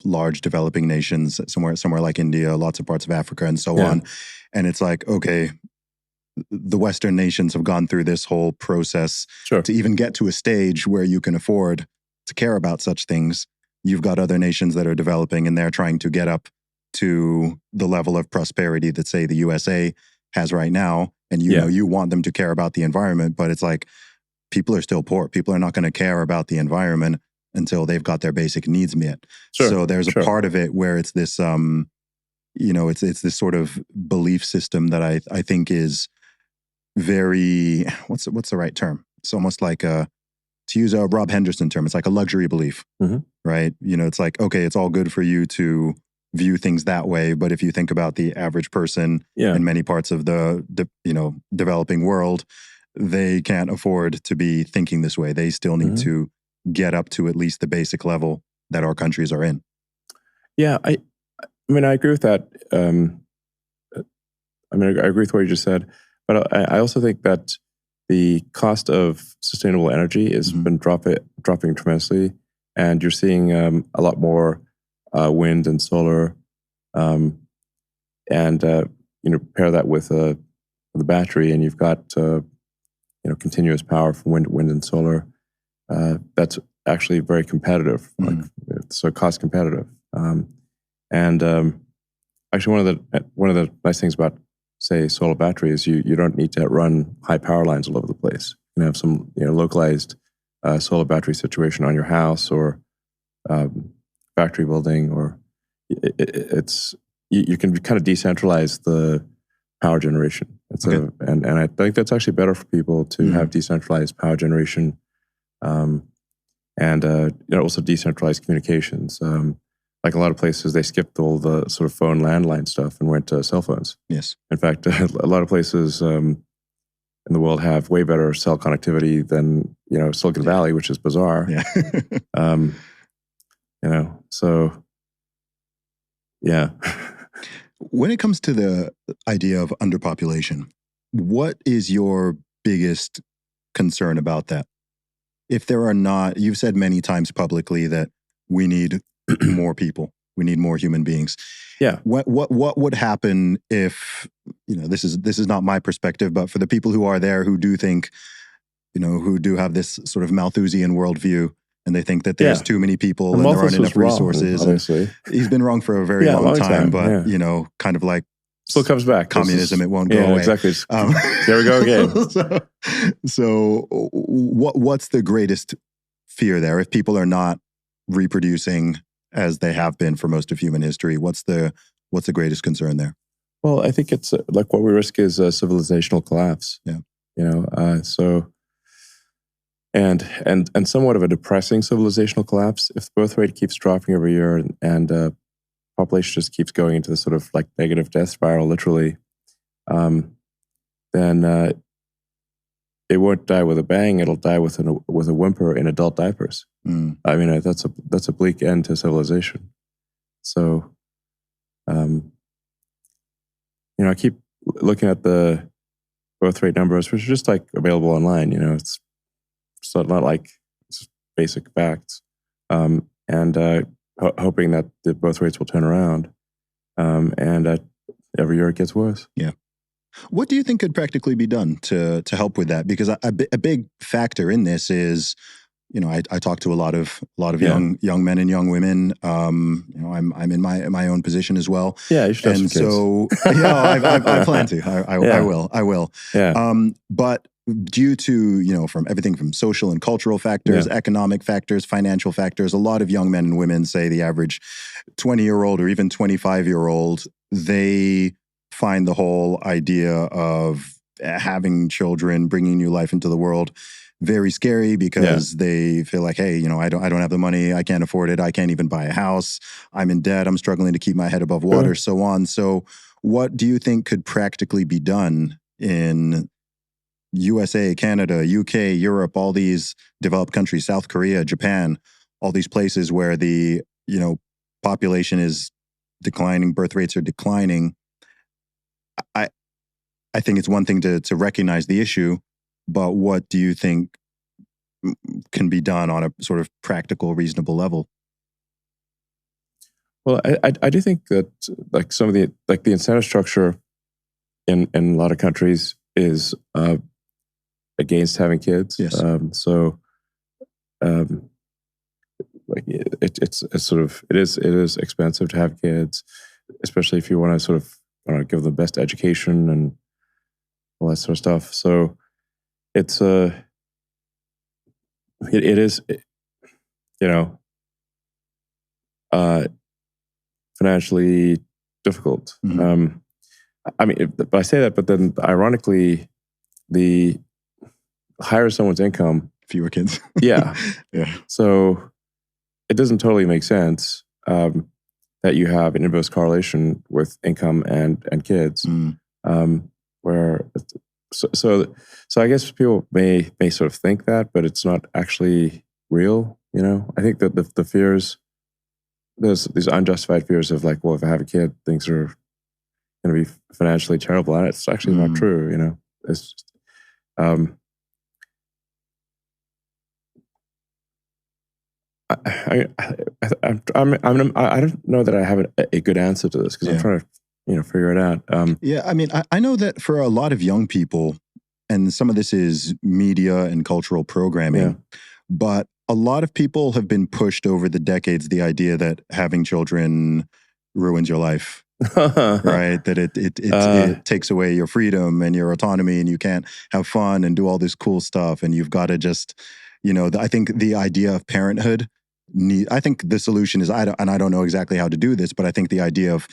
large developing nations, somewhere like India, lots of parts of Africa and so on, and it's like, okay, the Western nations have gone through this whole process to even get to a stage where you can afford to care about such things. You've got other nations that are developing and they're trying to get up to the level of prosperity that, say, the USA has right now. And you want them to care about the environment, but it's like people are still poor. People are not going to care about the environment until they've got their basic needs met. So there's a part of it where it's this, it's this sort of belief system that I think is very, what's the right term? It's almost like to use a Rob Henderson term, it's like a luxury belief, right? It's like, okay, it's all good for you to view things that way, but if you think about the average person in many parts of the developing world, they can't afford to be thinking this way. They still need to get up to at least the basic level that our countries are in. Yeah, I agree with that. I agree with what you just said, but I also think that the cost of sustainable energy has been dropping tremendously, and you're seeing a lot more wind and solar, and pair that with the battery, and you've got continuous power from wind and solar. That's actually very competitive, so cost competitive. Actually, one of the nice things about, say, solar battery is you don't need to run high power lines all over the place. You can have some localized solar battery situation on your house or factory building, or you can kind of decentralize the power generation. And I think that's actually better for people to have decentralized power generation, and also decentralized communications. Like a lot of places, they skipped all the sort of phone landline stuff and went to cell phones. Yes. In fact, a lot of places in the world have way better cell connectivity than Silicon Valley, which is bizarre. Yeah. So yeah. When it comes to the idea of underpopulation, what is your biggest concern about that? If there are not, you've said many times publicly that we need more people, we need more human beings. Yeah. What would happen if, this is not my perspective, but for the people who are there who do think, who do have this sort of Malthusian worldview, and they think that there's too many people and there aren't enough resources. Obviously. He's been wrong for a very long time, but kind of like still comes back. Communism, it won't go away. Exactly. There we go again. So what's the greatest fear there? If people are not reproducing as they have been for most of human history, what's the greatest concern there? Well, I think it's like what we risk is a civilizational collapse. Yeah. So and somewhat of a depressing civilizational collapse. If the birth rate keeps dropping every year and population just keeps going into the sort of like negative death spiral, literally, then it won't die with a bang. It'll die with a whimper in adult diapers. I mean, that's a bleak end to civilization. So, I keep looking at the birth rate numbers, which are just like available online. It's not like it's basic facts, and hoping that the birth rates will turn around, and every year it gets worse. Yeah. What do you think could practically be done to help with that? Because a big factor in this is, I talk to a lot of young men and young women. I'm in my own position as well. Yeah, you should have and some kids. So I plan to. I will. Yeah. But due to from everything from social and cultural factors, economic factors, financial factors, a lot of young men and women, say the average 20-year-old or even 25-year-old, they find the whole idea of having children, bringing new life into the world, very scary because they feel like, hey, I don't have the money, I can't afford it, I can't even buy a house, I'm in debt, I'm struggling to keep my head above water, so on. So what do you think could practically be done in USA, Canada, UK, Europe, all these developed countries, South Korea, Japan, all these places where the, population is declining, birth rates are declining? I think it's one thing to recognize the issue, but what do you think can be done on a sort of practical, reasonable level? Well, I do think that like some of the incentive structure in a lot of countries is against having kids. Yes. Like it is expensive to have kids, especially if you want to sort of give them the best education and all that sort of stuff. So it's it is financially difficult. Mm-hmm. I mean, but I say that, but then ironically, the higher someone's income, fewer kids. Yeah. So it doesn't totally make sense that you have an inverse correlation with income and kids. Where so I guess people may sort of think that, but it's not actually real. I think that the fears, there's these unjustified fears of like, well, if I have a kid, things are going to be financially terrible, and it's actually not true. It's just, I don't know that I have a good answer to this because I'm trying to figure it out. I mean, I know that for a lot of young people, and some of this is media and cultural programming, but a lot of people have been pushed over the decades the idea that having children ruins your life. Right? That it takes away your freedom and your autonomy, and you can't have fun and do all this cool stuff, and you've got to just, I think the idea of parenthood, I think the solution is, I don't know exactly how to do this, but I think the idea of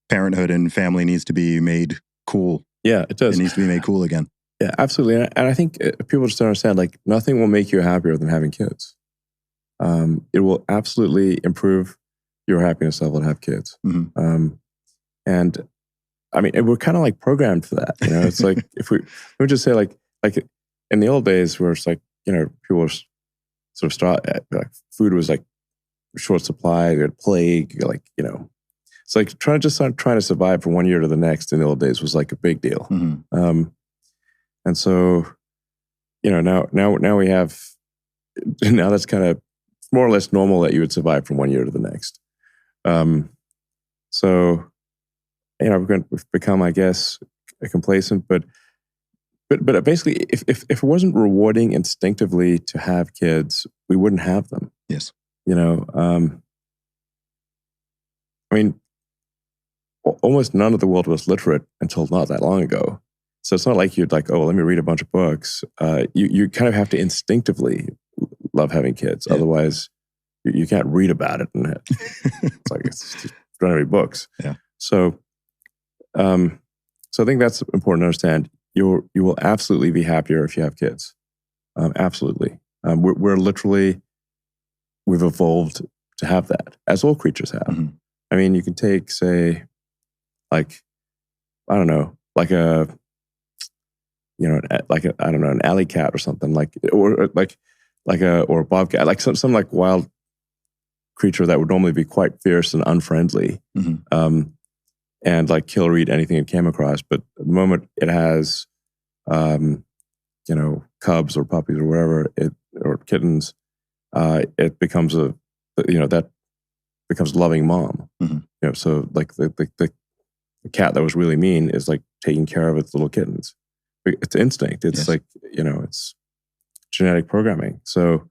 parenthood and family needs to be made cool. Yeah, it does. It needs to be made cool again. Yeah, absolutely. And I think people just don't understand, like, nothing will make you happier than having kids. It will absolutely improve your happiness level to have kids. Mm-hmm. And I mean, we're kind of like programmed for that. It's like, if we just say like in the old days where it's like, people were sort of like food was like short supply, you had plague, it's like trying to survive from one year to the next in the old days was like a big deal. Mm-hmm. And so now we have, now that's kind of more or less normal that you would survive from one year to the next. So, we've become, I guess, complacent, but basically, if it wasn't rewarding instinctively to have kids, we wouldn't have them. Yes. Almost none of the world was literate until not that long ago. So it's not like you'd like, oh, let me read a bunch of books. You kind of have to instinctively love having kids. Yeah. Otherwise, you can't read about it. And it's like, it's just don't read books. Yeah. So I think that's important to understand. You will absolutely be happier if you have kids. Absolutely. We're literally, we've evolved to have that, as all creatures have. Mm-hmm. I mean, you can take, say, like, I don't know, like an alley cat or something, or a bobcat, like some like wild creature that would normally be quite fierce and unfriendly, mm-hmm. And like kill or eat anything it came across. But the moment it has, cubs or puppies or whatever, or kittens, it becomes that becomes loving mom. Mm-hmm. So like the cat that was really mean is like taking care of its little kittens. It's instinct. It's like, it's genetic programming. So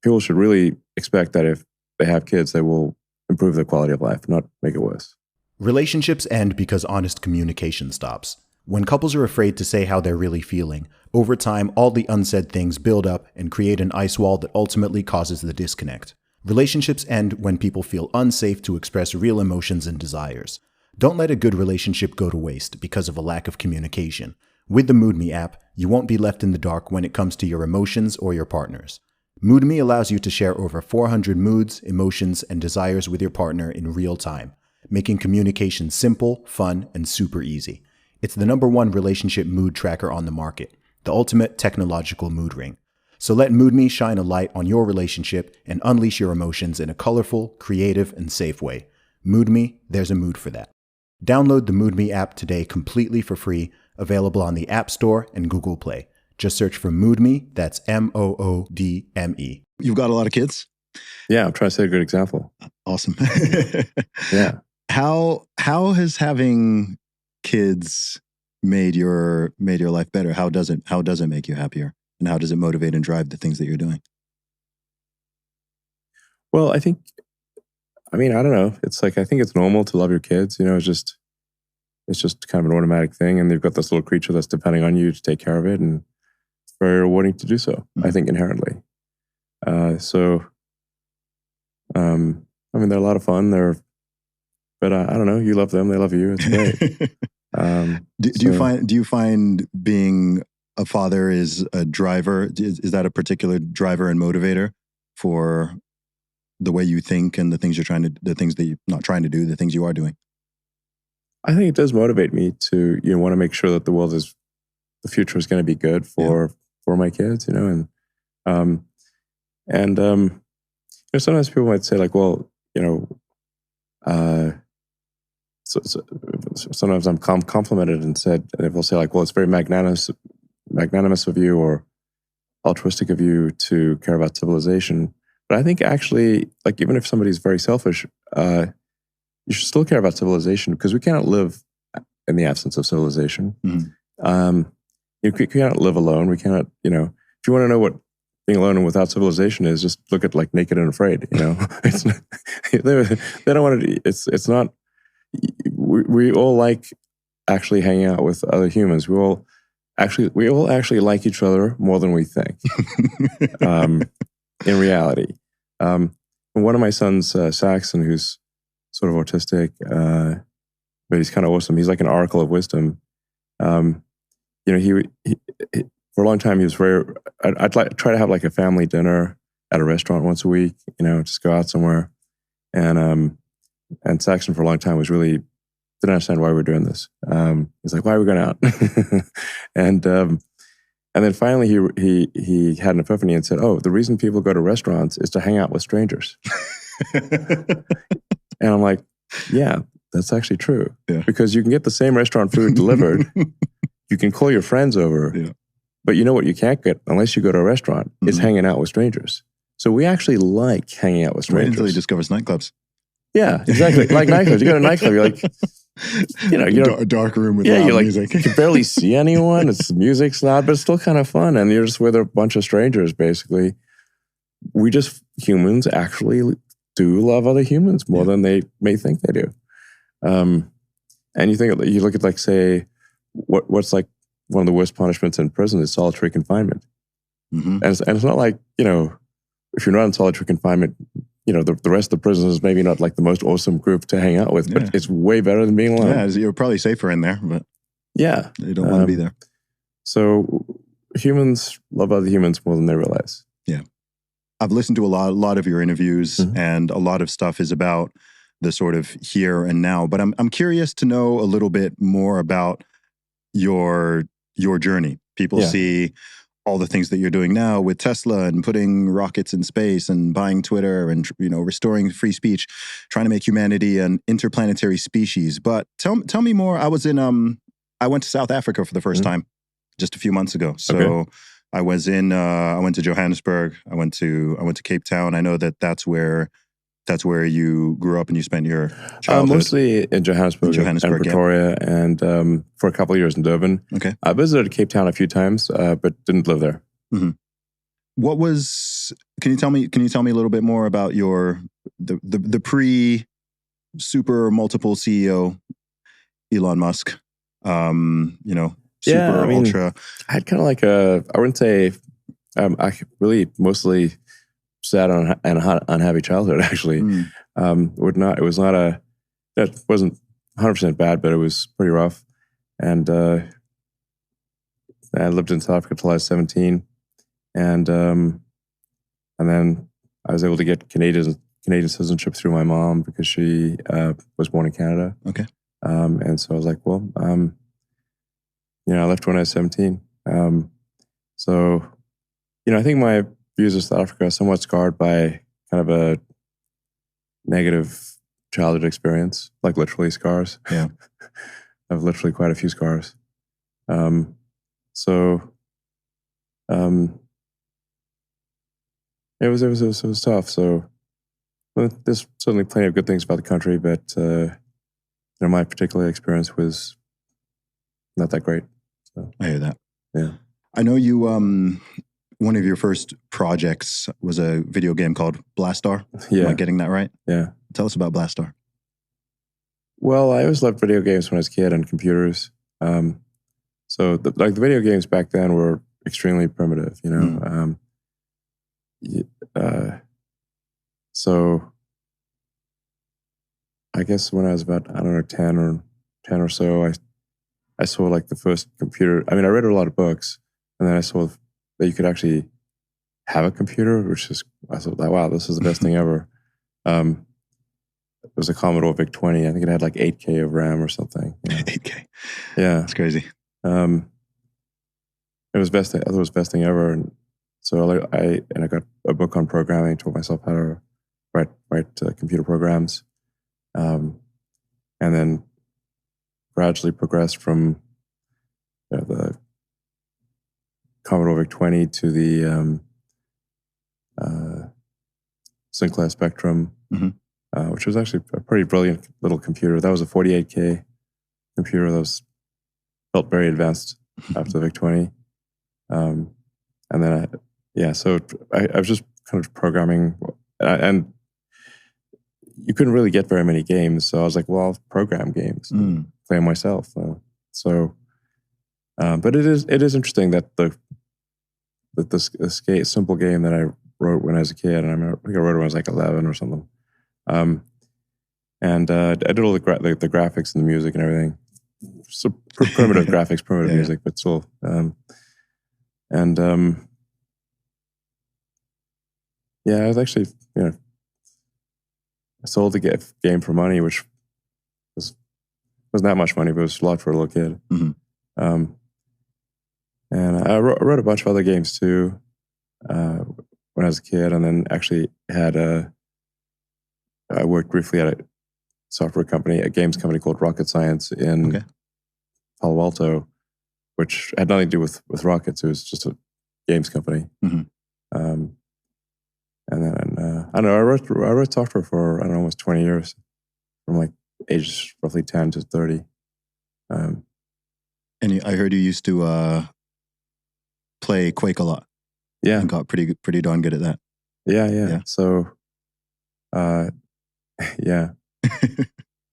people should really expect that if they have kids, they will improve their quality of life, not make it worse. Relationships end because honest communication stops. When couples are afraid to say how they're really feeling, over time, all the unsaid things build up and create an ice wall that ultimately causes the disconnect. Relationships end when people feel unsafe to express real emotions and desires. Don't let a good relationship go to waste because of a lack of communication. With the MoodMe app, you won't be left in the dark when it comes to your emotions or your partner's. MoodMe allows you to share over 400 moods, emotions, and desires with your partner in real time, making communication simple, fun, and super easy. It's the #1 relationship mood tracker on the market, the ultimate technological mood ring. So let MoodMe shine a light on your relationship and unleash your emotions in a colorful, creative, and safe way. MoodMe, there's a mood for that. Download the MoodMe app today completely for free, available on the App Store and Google Play. Just search for MoodMe, that's MoodMe. You've got a lot of kids? Yeah, I'm trying to set a good example. Awesome. Yeah. How has having kids made your life better? How does it make you happier? And how does it motivate and drive the things that you're doing? Well, I don't know. It's like, I think it's normal to love your kids. It's just kind of an automatic thing. And they've got this little creature that's depending on you to take care of it. And it's very rewarding to do so, mm-hmm. I think, inherently. They're a lot of fun. But I don't know, you love them, they love you. It's great. Do you find being a father is a driver? Is that a particular driver and motivator for the way you think and the things that you're not trying to do, the things you are doing? I think it does motivate me to, want to make sure that the future is going to be good for my kids, sometimes people might say like, well, so sometimes I'm complimented and they will say like, well, it's very magnanimous of you or altruistic of you to care about civilization. But I think actually, like, even if somebody's very selfish, you should still care about civilization because we cannot live in the absence of civilization. Mm-hmm. We cannot live alone. We cannot, if you want to know what being alone and without civilization is, just look at like Naked and Afraid, It's not, they don't want to, it's not, we all like actually hanging out with other humans. We all actually like each other more than we think. In reality. One of my sons, Saxon, who's sort of autistic, but he's kind of awesome. He's like an oracle of wisdom. He for a long time, he was I'd try to have like a family dinner at a restaurant once a week, just go out somewhere. And Saxon for a long time didn't understand why we were doing this. He's like, why are we going out? And then finally he had an epiphany and said, oh, the reason people go to restaurants is to hang out with strangers. And I'm like, yeah, that's actually true. Yeah. Because you can get the same restaurant food delivered. You can call your friends over. Yeah. But you know what you can't get unless you go to a restaurant is hanging out with strangers. So we actually like hanging out with strangers. Wait until he discovers nightclubs. Yeah, exactly. Like nightclubs. You go to a nightclub, you're like, you know, a dark room with loud music. You can barely see anyone. It's music's loud, but it's still kind of fun. And you're just with a bunch of strangers, basically. Humans actually do love other humans more than they may think they do. And you look at, like, say, what's like one of the worst punishments in prison is solitary confinement. And it's not like, you know, if you're not in solitary confinement, you know, the rest of the prisoners maybe not like the most awesome group to hang out with, but it's way better than being alone. Yeah, you're probably safer in there, but yeah, you don't want to be there. So humans love other humans more than they realize. Yeah. I've listened to a lot of your interviews, and a lot of stuff is about the sort of here and now. But I'm curious to know a little bit more about your journey. People see all the things that you're doing now with Tesla and putting rockets in space and buying Twitter and, you know, restoring free speech, trying to make humanity an interplanetary species. But tell me more. I went to South Africa for the first time just a few months ago. So I went to Johannesburg. I went to Cape Town. I know that's where you grew up and you spent your childhood. Mostly in Johannesburg and Pretoria, and for a couple of years in Durban. Okay. I visited Cape Town a few times, but didn't live there. Can you tell me a little bit more about the pre-super multiple CEO Elon Musk? You know, ultra. I had kind of like I wouldn't say, I really mostly sad and unhappy childhood, actually. It wasn't 100% bad, but it was pretty rough. And I lived in South Africa until I was 17. And then I was able to get Canadian citizenship through my mom because she was born in Canada. Okay. And so I was like, well, you know, I left when I was 17. So, you know, I think my views of South Africa are somewhat scarred by kind of a negative childhood experience, like literally scars. Yeah. I have literally quite a few scars. It was tough. So there's certainly plenty of good things about the country, but you know, my particular experience was not that great. So, I hear that. Yeah. I know you, one of your first projects was a video game called Blastar. Yeah. Am I getting that right? Yeah. Tell us about Blastar. Well, I always loved video games when I was a kid and computers. So the video games back then were extremely primitive, you know. So I guess when I was about, I don't know, 10 or so, I saw like the first computer. I mean, I read a lot of books, and then I saw that you could actually have a computer, I thought, wow, this is the best thing ever. It was a Commodore VIC-20. I think it had like 8K of RAM or something. You know? 8K. Yeah. That's crazy. It was best. I thought it was the best thing ever. And so I got a book on programming, taught myself how to write computer programs. And then gradually progressed from the Commodore VIC-20 to the Sinclair Spectrum, which was actually a pretty brilliant little computer. That was a 48K computer that felt very advanced after the VIC-20. And then, so I was just kind of programming, and you couldn't really get very many games. So I was like, well, I'll program games, play them myself. But it is interesting that this simple game that I wrote when I was a kid, and I think I wrote it when I was like 11 or something. I did all the graphics and the music and everything. So primitive graphics, primitive music, but still. I was actually, I sold the game for money, which wasn't that much money, but it was a lot for a little kid. And I wrote a bunch of other games too when I was a kid, and then actually I worked briefly at a software company, a games company called Rocket Science in Palo Alto, which had nothing to do with rockets. It was just a games company. And then I don't know. I wrote software for almost 20 years, from like ages roughly 10 to 30. And I heard you used to play Quake a lot. Yeah, and got pretty darn good at that. Yeah. So, yeah,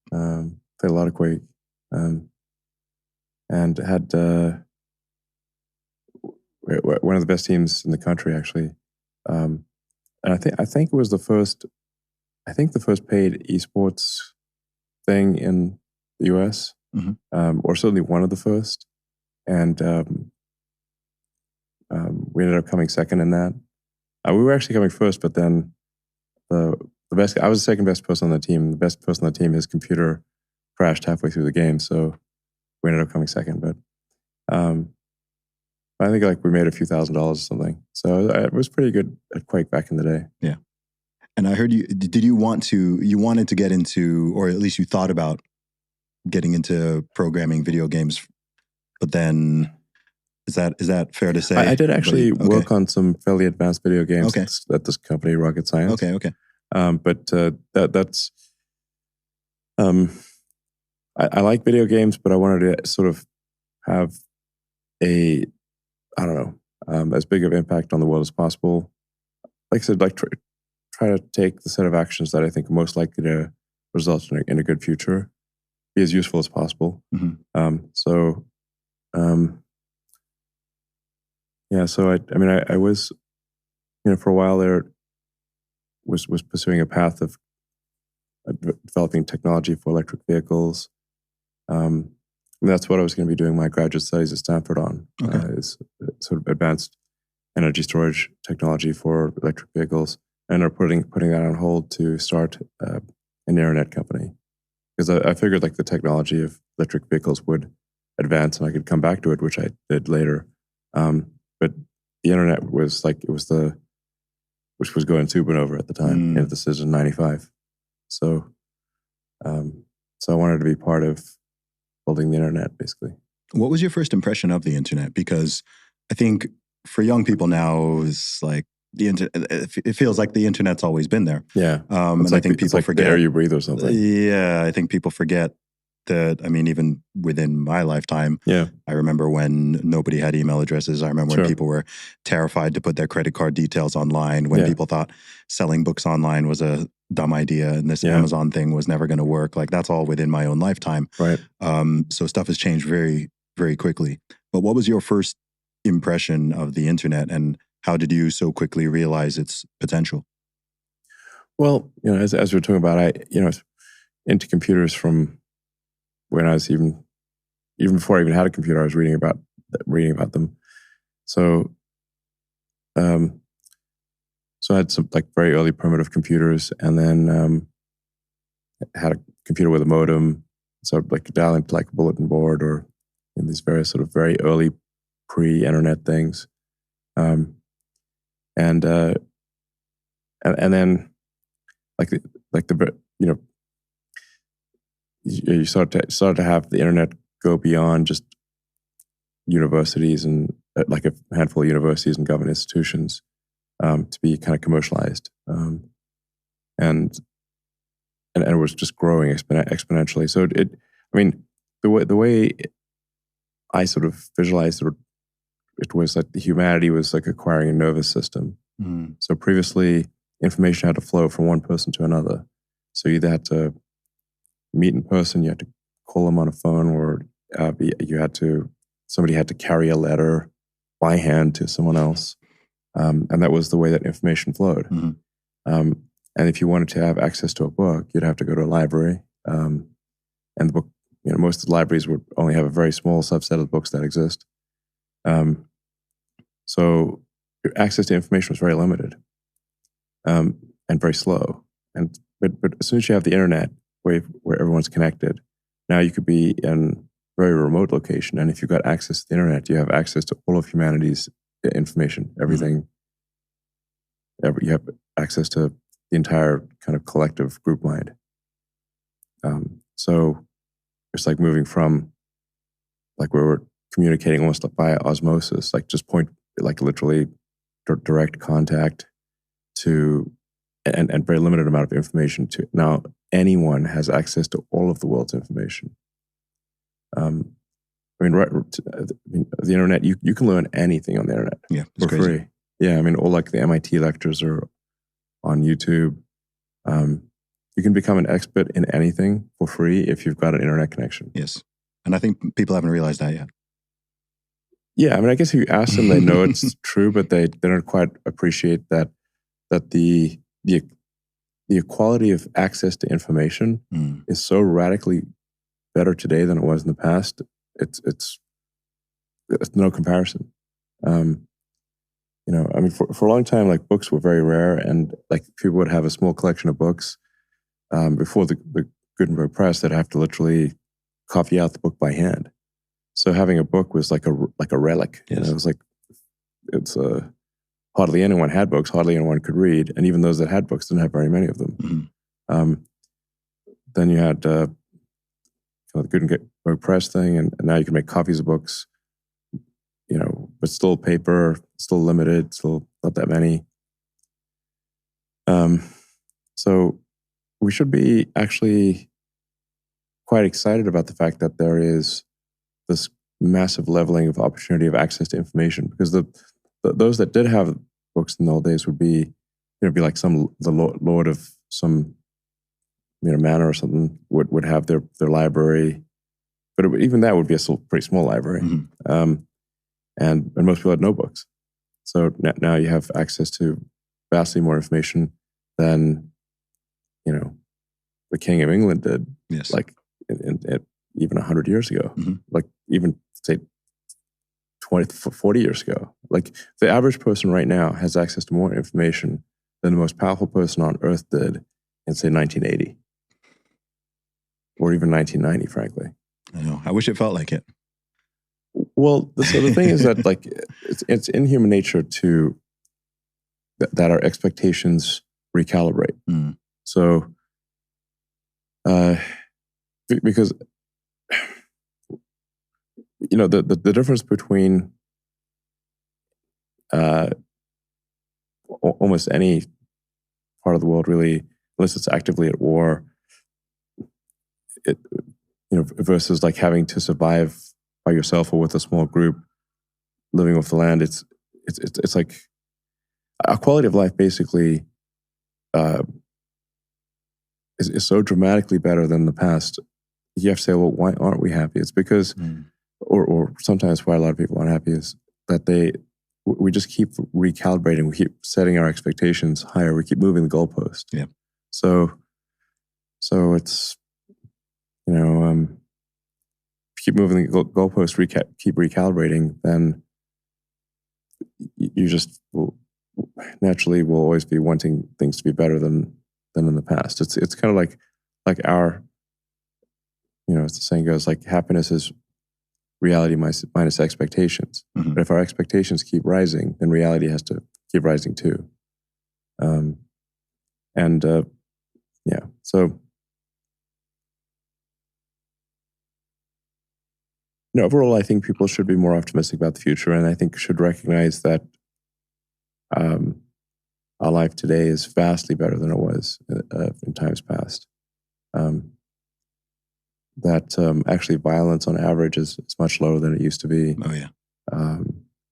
played a lot of Quake, and had one of the best teams in the country, actually. And I think it was the first paid esports thing in the US, or certainly one of the first. And we ended up coming second in that. We were actually coming first, but then the best, I was the second best person on the team. The best person on the team, his computer crashed halfway through the game, so we ended up coming second. But I think like we made a few $1,000s or something. So it was pretty good at Quake back in the day. Yeah. And I heard you wanted to get into, or at least you thought about getting into programming video games, but then is that fair to say? I did actually work on some fairly advanced video games at this company, Rocket Science. Okay. But that's I like video games, but I wanted to sort of have a, I don't know, as big of impact on the world as possible. Like I said, like try to take the set of actions that I think are most likely to result in a good future, be as useful as possible. So I was, for a while there, was pursuing a path of developing technology for electric vehicles. And that's what I was going to be doing my graduate studies at Stanford on, is sort of advanced energy storage technology for electric vehicles. And are putting that on hold to start an internet company, because I figured like the technology of electric vehicles would advance and I could come back to it, which I did later. But the internet was like, which was going supernova at the time. And this is in 95. So I wanted to be part of building the internet, basically. What was your first impression of the internet? Because I think for young people now, it's like it feels like the internet's always been there. Yeah. And like, I think people forget. The air you breathe or something. Yeah, I think people forget that. I mean, even within my lifetime, I remember when nobody had email addresses. I remember when people were terrified to put their credit card details online, when people thought selling books online was a dumb idea and this Amazon thing was never going to work. Like, that's all within my own lifetime. Right. So stuff has changed very, very quickly. But what was your first impression of the internet, and how did you so quickly realize its potential? Well, as we were talking about, I into computers from when I was even before I even had a computer. I was reading about them. So, so I had some like very early primitive computers, and then had a computer with a modem. So I'd like dial into like a bulletin board or in these various sort of very early pre-internet things, and then you started to have the internet go beyond just universities and like a handful of universities and government institutions, to be kind of commercialized, and it was just growing exponentially. So the way I sort of visualized it was like the humanity was like acquiring a nervous system. So previously, information had to flow from one person to another. So you either had to meet in person, you had to call them on a phone, or somebody had to carry a letter by hand to someone else. And that was the way that information flowed. And if you wanted to have access to a book, you'd have to go to a library. And the book, most of the libraries would only have a very small subset of the books that exist. So access to information was very limited, and very slow. But as soon as you have the internet, where everyone's connected, now you could be in a very remote location, and if you've got access to the internet, you have access to all of humanity's information, everything. You have access to the entire kind of collective group mind. So it's like moving from like where we're communicating almost like via osmosis, like just like literally direct contact to, and very limited amount of information to. Now, anyone has access to all of the world's information. The internet, you can learn anything on the internet for free. Yeah, I mean, all like the MIT lectures are on YouTube. You can become an expert in anything for free if you've got an internet connection. Yes. And I think people haven't realized that yet. Yeah, I mean, I guess if you ask them, they know it's true, but they don't quite appreciate that the equality of access to information is so radically better today than it was in the past. It's no comparison. I mean, for a long time, like books were very rare, and like people would have a small collection of books. Before the Gutenberg press, they'd have to literally copy out the book by hand. So having a book was like a relic. Yes. It was like hardly anyone had books, hardly anyone could read, and even those that had books didn't have very many of them. Then you had the Gutenberg press thing, and now you can make copies of books. But still paper, still limited, still not that many. So we should be actually quite excited about the fact that there is this massive leveling of opportunity of access to information, because those that did have books in the old days would be, be like the lord of some, manor or something would have their library, but even that would be a pretty small library. And most people had no books. So now you have access to vastly more information than, the King of England did. Yes. Like even 100 years ago, like even say 40 years ago. Like the average person right now has access to more information than the most powerful person on earth did in say 1980 or even 1990, frankly. I know. I wish it felt like it. Well, so the thing is that like it's in human nature to that our expectations recalibrate. So, because the difference between almost any part of the world, really, unless it's actively at war, versus like having to survive by yourself or with a small group living off the land, it's like our quality of life basically is so dramatically better than the past. You have to say, well, why aren't we happy? It's because, or sometimes why a lot of people aren't happy is that we just keep recalibrating. We keep setting our expectations higher. We keep moving the goalpost. Yeah. So it's, keep moving the goalpost, keep recalibrating, then you just naturally will always be wanting things to be better than in the past. It's kind of like our, as the saying goes, like happiness is reality minus expectations. But if our expectations keep rising, then reality has to keep rising too. So. Overall, I think people should be more optimistic about the future, and I think should recognize that our life today is vastly better than it was in times past. That actually violence on average is much lower than it used to be. Oh, yeah.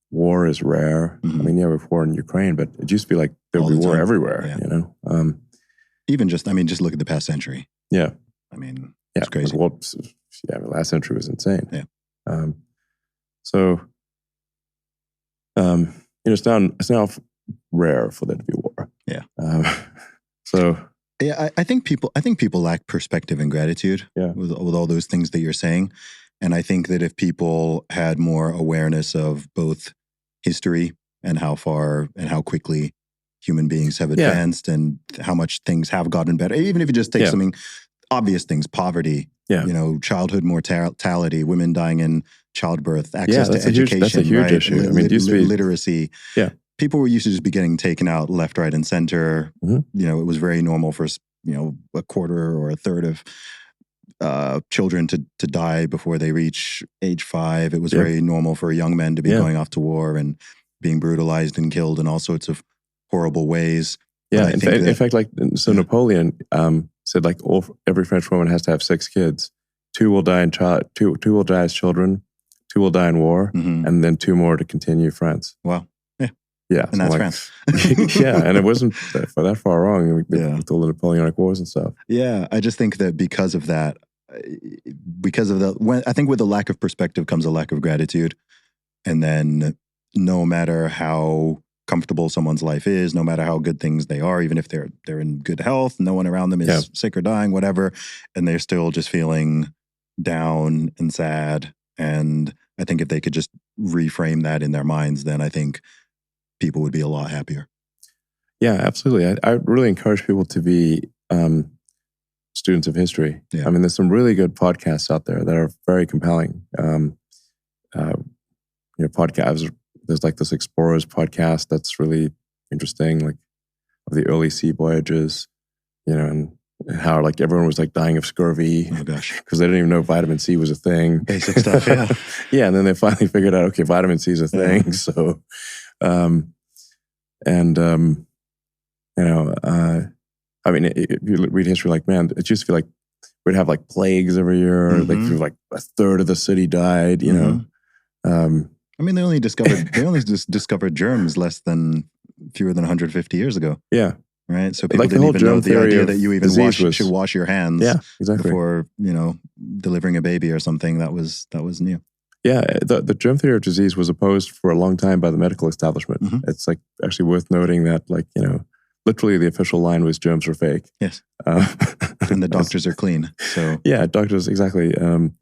War is rare. I mean, we have war in Ukraine, but it used to be like there would be war everywhere, Even just look at the past century. Yeah. I mean, it's crazy. Well, the last century was insane. Yeah. It's now rare for there to be war. Yeah. I think people lack perspective and gratitude. Yeah. With all those things that you're saying, and I think that if people had more awareness of both history and how far and how quickly human beings have advanced and how much things have gotten better, even if you just take something obvious things, poverty. Yeah. Childhood mortality, women dying in childbirth, access to education. That's a huge issue. I mean, literacy. Yeah. People were used to just be getting taken out left, right, and center. It was very normal for, a quarter or a third of children to die before they reach age 5. It was Yep. very normal for young men to be Yeah. going off to war and being brutalized and killed in all sorts of horrible ways. Yeah, But I think in fact, like, so Yeah. Napoleon said, like, every French woman has to have 6 kids. 2 will die two will die as children, 2 will die in war, Mhm. and then 2 more to continue France. Wow. Yeah, And so, that's like, France. yeah, and it wasn't that far wrong with Yeah. all the Napoleonic Wars and stuff. Yeah, I just think that because of that, I think with a lack of perspective comes a lack of gratitude. And then no matter how comfortable someone's life is, no matter how good things they are, even if they're in good health, no one around them is Yeah. sick or dying, whatever, and they're still just feeling down and sad. And I think if they could just reframe that in their minds, then I think people would be a lot happier. Yeah, absolutely. I really encourage people to be students of history. Yeah. I mean, there's some really good podcasts out there that are very compelling. Podcasts. There's like this Explorers podcast that's really interesting, like of the early sea voyages, and how like everyone was like dying of scurvy. Oh gosh, because they didn't even know vitamin C was a thing. Basic stuff, yeah. Yeah, and then they finally figured out, okay, vitamin C is a thing. Yeah. So, I mean, if you read history, like, man, it used to feel like we'd have like plagues every year. Mm-hmm. Like a third of the city died. I mean, they only discovered germs fewer than 150 years ago. Yeah. Right. So people Like the didn't whole even germ know the theory idea of that you even disease should wash your hands Yeah, exactly. before, delivering a baby or something. That was new. Yeah. The germ theory of disease was opposed for a long time by the medical establishment. Mhm. It's like actually worth noting that, like, literally the official line was germs are fake. Yes. And the doctors are clean. So yeah, doctors, exactly. And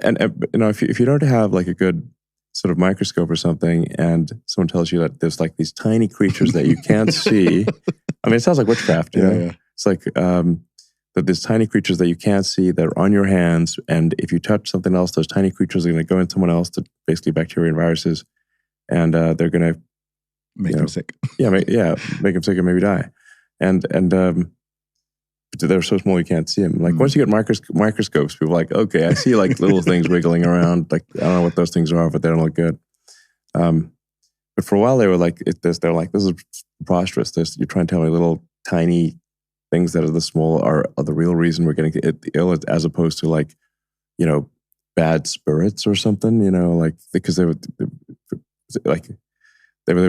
if you don't have like a good sort of microscope or something, and someone tells you that there's like these tiny creatures that you can't see. I mean, it sounds like witchcraft, you know? Yeah. It's like that there's tiny creatures that you can't see that are on your hands, and if you touch something else, those tiny creatures are going to go in someone else, to basically bacteria and viruses, and they're going to make them sick. make them sick and maybe die. And they're so small you can't see them. Like once you get microscopes, people are like, okay, I see like little things wiggling around. Like I don't know what those things are, but they don't look good. But for a while they were like, they're like, this is preposterous. You're trying to tell me little tiny things that are this small are the real reason we're getting ill, as opposed to like, bad spirits or something. Like because they would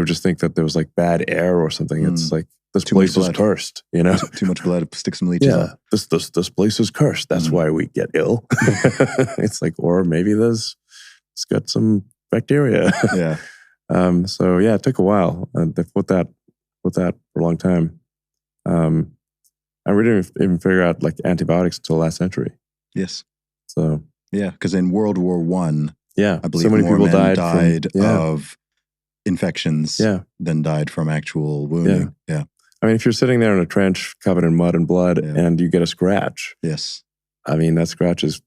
just think that there was like bad air or something. It's like, this place is cursed, Too much blood, stick some leeches on. This place is cursed. That's why we get ill. It's like, or maybe it's got some bacteria. Yeah. So yeah, it took a while. They put that for a long time. And we didn't even figure out like antibiotics until last century. Yes. So yeah, because in World War I, I believe so many more people men died of infections than died from actual wounding. Yeah. I mean, if you're sitting there in a trench covered in mud and blood and you get a scratch, yes, I mean, that scratch is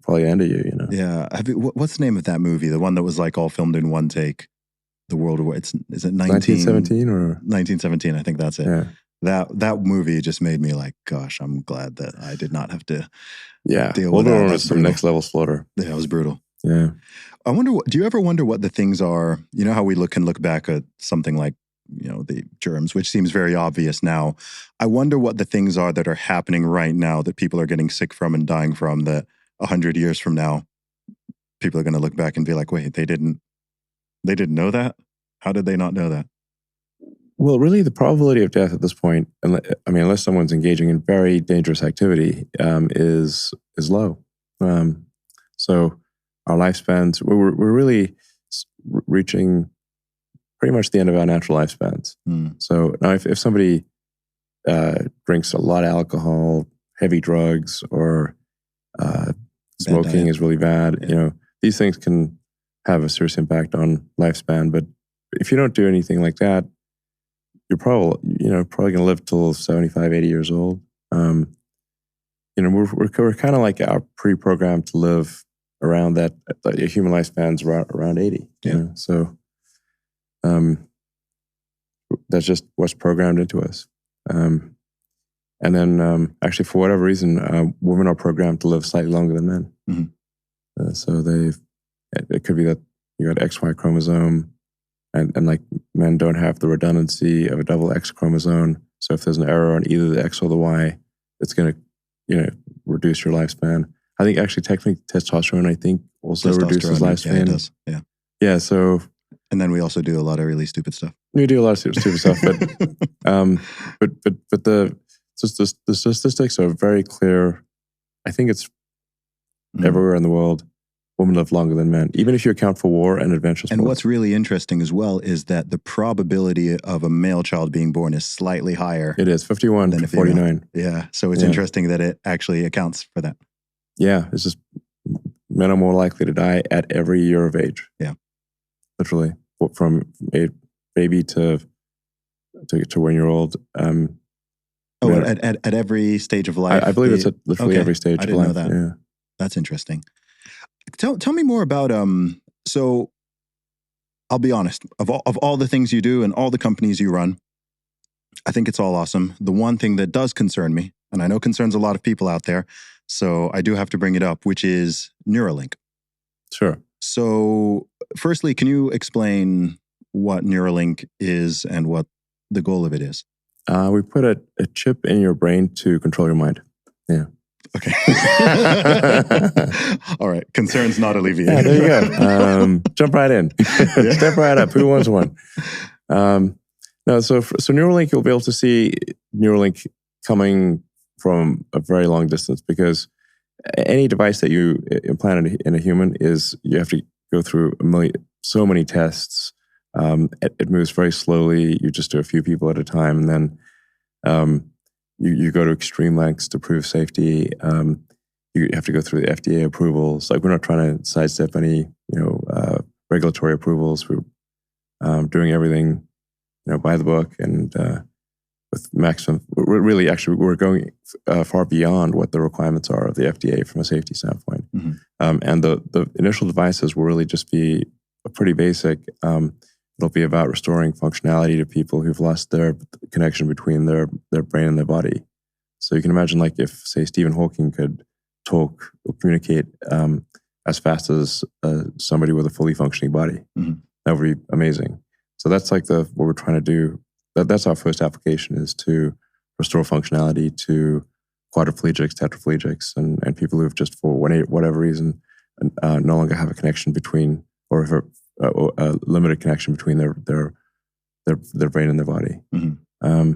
probably the end of you, Yeah. What's the name of that movie? The one that was like all filmed in one take? The World War. Is it 1917 or 1917? I think that's it. Yeah. That movie just made me like, gosh, I'm glad that I did not have to deal with that. That's some next level slaughter. Yeah, it was brutal. Yeah. I wonder, do you ever wonder what the things are? You know how we can look back at something like, the germs, which seems very obvious now. I wonder what the things are that are happening right now that people are getting sick from and dying from, that 100 years from now, people are going to look back and be like, wait, they didn't know that? How did they not know that? Well, really, the probability of death at this point, unless someone's engaging in very dangerous activity, is low. So our lifespans, we're really reaching pretty much the end of our natural lifespans. So now if somebody drinks a lot of alcohol, heavy drugs, or smoking is really bad, these things can have a serious impact on lifespan. But if you don't do anything like that, you're probably going to live till 75, 80 years old. We're kind of like pre-programmed to live around that. Human lifespan's around 80. So that's just what's programmed into us. And then actually, for whatever reason, women are programmed to live slightly longer than men. Mm-hmm. So it could be that you got XY chromosome, and like men don't have the redundancy of a double X chromosome. So if there's an error on either the X or the Y, it's going to, reduce your lifespan. I think actually technically testosterone, also reduces lifespan. Yeah, it does. Yeah. Yeah. So. And then we also do a lot of really stupid stuff. We do a lot of stupid stuff, but the statistics are very clear. I think it's everywhere in the world. Women live longer than men, even if you account for war and adventure sports. And what's really interesting as well is that the probability of a male child being born is slightly higher. It is 51 to 49. Yeah. So it's interesting that it actually accounts for that. Yeah. It's just men are more likely to die at every year of age. Yeah. Literally, from a baby to 1 year old. At every stage of life. I believe it's at literally every stage of life. I didn't know that. Yeah. That's interesting. Tell me more about so I'll be honest, of all the things you do and all the companies you run, I think it's all awesome. The one thing that does concern me, and I know concerns a lot of people out there, so I do have to bring it up, which is Neuralink. Sure. So firstly, can you explain what Neuralink is and what the goal of it is? We put a chip in your brain to control your mind. Yeah. Okay. All right. Concerns not alleviated. Yeah, there you go. Jump right in. Step right up. Who wants one? No, so Neuralink, you'll be able to see Neuralink coming from a very long distance, because any device that you implant in a human you have to go through so many tests. It moves very slowly. You just do a few people at a time, and then you go to extreme lengths to prove safety. You have to go through the FDA approvals. Like, we're not trying to sidestep any regulatory approvals. We're doing everything by the book, and with maximum. We're going far beyond what the requirements are of the FDA from a safety standpoint. Mm-hmm. And the initial devices will really just be pretty basic. It'll be about restoring functionality to people who've lost their connection between their brain and their body. So you can imagine, like, if, say, Stephen Hawking could talk or communicate as fast as somebody with a fully functioning body. Mm-hmm. That would be amazing. So that's like what we're trying to do. That's our first application, is to restore functionality to quadriplegics, tetraplegics, and people who've just, for whatever reason, no longer have a connection between, or a limited connection between their brain and their body. Mm-hmm.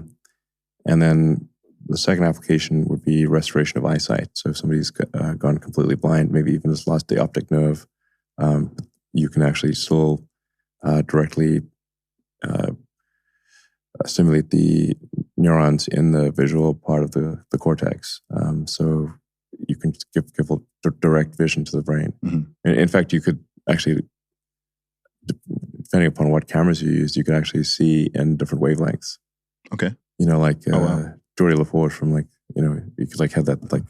And then the second application would be restoration of eyesight. So if somebody's gone completely blind, maybe even has lost the optic nerve, you can actually still directly stimulate the neurons in the visual part of the cortex. So you can give direct vision to the brain. Mm-hmm. In fact, you could actually, depending upon what cameras you use, you could actually see in different wavelengths. Okay. Wow. Geordie LaForge from, you could have that,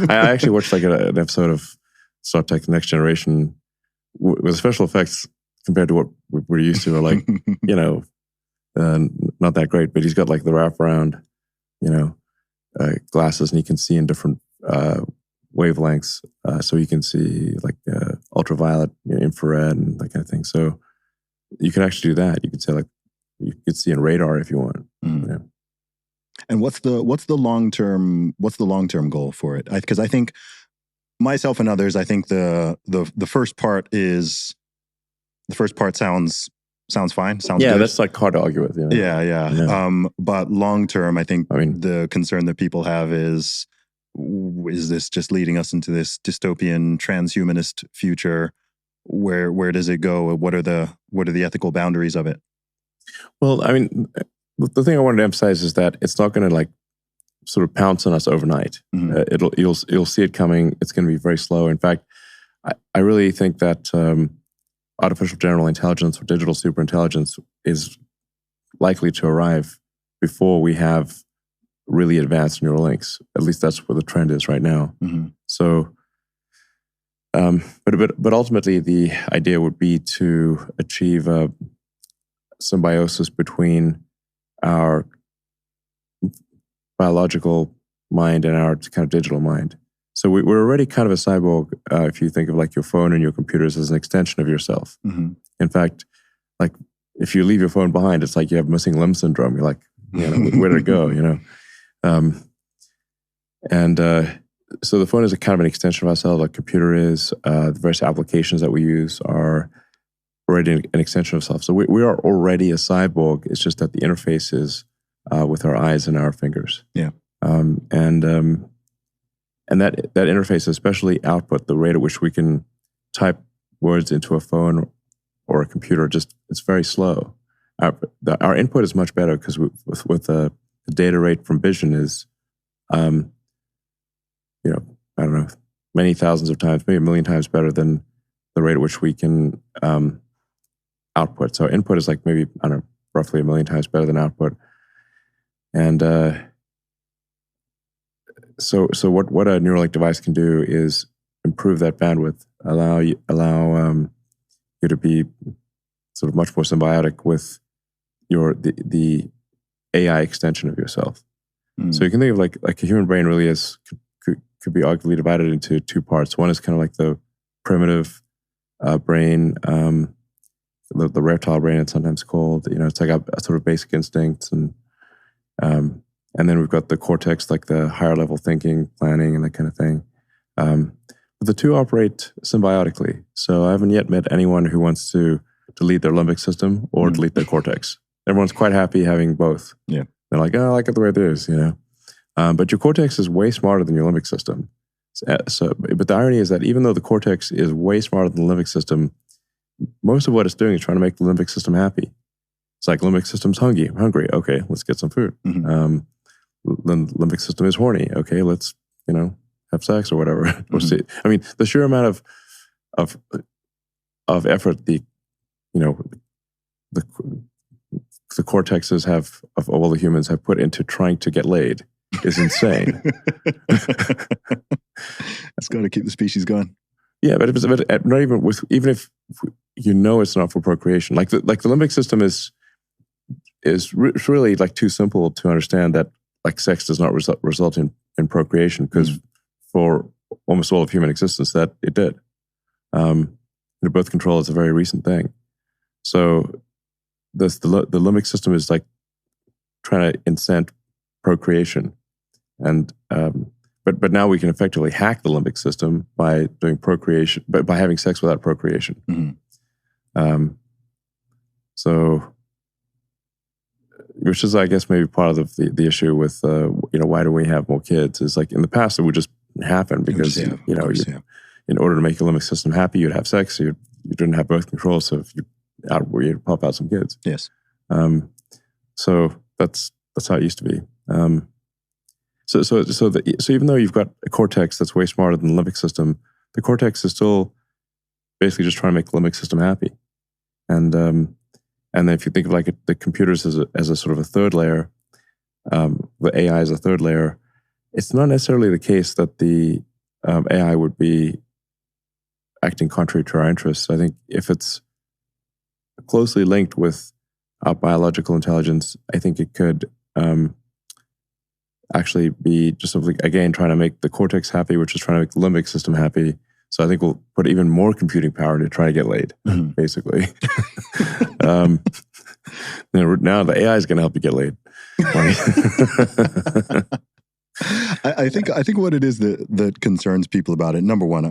I actually watched an episode of Star Trek Next Generation with special effects compared to what we're used to are not that great, but he's got the wraparound, glasses, and he can see in different wavelengths. So you can see ultraviolet, infrared, and that kind of thing. So you can actually do that. You could say you could see in radar if you want. Mm. Yeah. And what's the long-term goal for it? Because I think myself and others, I think the first part sounds fine. Sounds good. That's hard to argue with. Yeah. But long-term, I think the concern that people have is this just leading us into this dystopian transhumanist future? Where does it go? What are the ethical boundaries of it? Well, the thing I wanted to emphasize is that it's not going to sort of pounce on us overnight. Mm-hmm. You'll see it coming. It's going to be very slow. In fact, I really think that artificial general intelligence or digital superintelligence is likely to arrive before we have really advanced neural links. At least that's where the trend is right now. Mm-hmm. So, but ultimately, the idea would be to achieve a symbiosis between our biological mind and our kind of digital mind. So we're already kind of a cyborg if you think of like your phone and your computers as an extension of yourself. Mm-hmm. In fact, like if you leave your phone behind, it's like you have missing limb syndrome. You're like, where did it go? So the phone is a kind of an extension of ourselves. Like computer is. The various applications that we use are already an extension of self. So we are already a cyborg. It's just that the interface is with our eyes and our fingers. Yeah. And that interface, especially output, the rate at which we can type words into a phone or a computer, it's very slow. Our input is much better because with the data rate from vision is, I don't know, many thousands of times, maybe 1 million times better than the rate at which we can output. So input is like maybe, I don't know, roughly 1 million times better than output. And so what a Neuralink device can do is improve that bandwidth, allow you to be sort of much more symbiotic with the AI extension of yourself. Mm. So you can think of like a human brain really could be arguably divided into two parts. One is kind of like the primitive brain, the reptile brain, it's sometimes called. It's like a sort of basic instincts, and then we've got the cortex, like the higher level thinking, planning, and that kind of thing. But the two operate symbiotically. So I haven't yet met anyone who wants to delete their limbic system or delete their cortex. Everyone's quite happy having both. Yeah, they're like, I like it the way it is, But your cortex is way smarter than your limbic system. But the irony is that even though the cortex is way smarter than the limbic system, most of what it's doing is trying to make the limbic system happy. It's like limbic system's hungry. Okay, let's get some food. Mm-hmm. The limbic system is horny. Okay, let's have sex or whatever. Mm-hmm. I mean, the sheer amount of effort the cortexes of all the humans have put into trying to get laid is insane. That's got to keep the species going. Yeah, but not even if it's not for procreation. Like the limbic system is really like too simple to understand that like sex does not result in procreation, because for almost all of human existence that it did. Birth control is a very recent thing. So the limbic system is like trying to incent procreation, and but now we can effectively hack the limbic system by doing procreation, but by having sex without procreation. Mm-hmm. So, which is, I guess, maybe part of the issue with why do we have more kids? Is like in the past it would just happen because in order to make your limbic system happy, you'd have sex. You didn't have birth control, so if you'd pop out some kids. Yes. So that's how it used to be. So even though you've got a cortex that's way smarter than the limbic system, the cortex is still basically just trying to make the limbic system happy. And then if you think of like the computers as a sort of a third layer, the AI is a third layer. It's not necessarily the case that the AI would be acting contrary to our interests. I think if it's closely linked with our biological intelligence, I think it could actually be just simply, again, trying to make the cortex happy, which is trying to make the limbic system happy. So I think we'll put even more computing power into trying to get laid, basically. Now the AI is going to help you get laid. I think what it is that concerns people about it, number one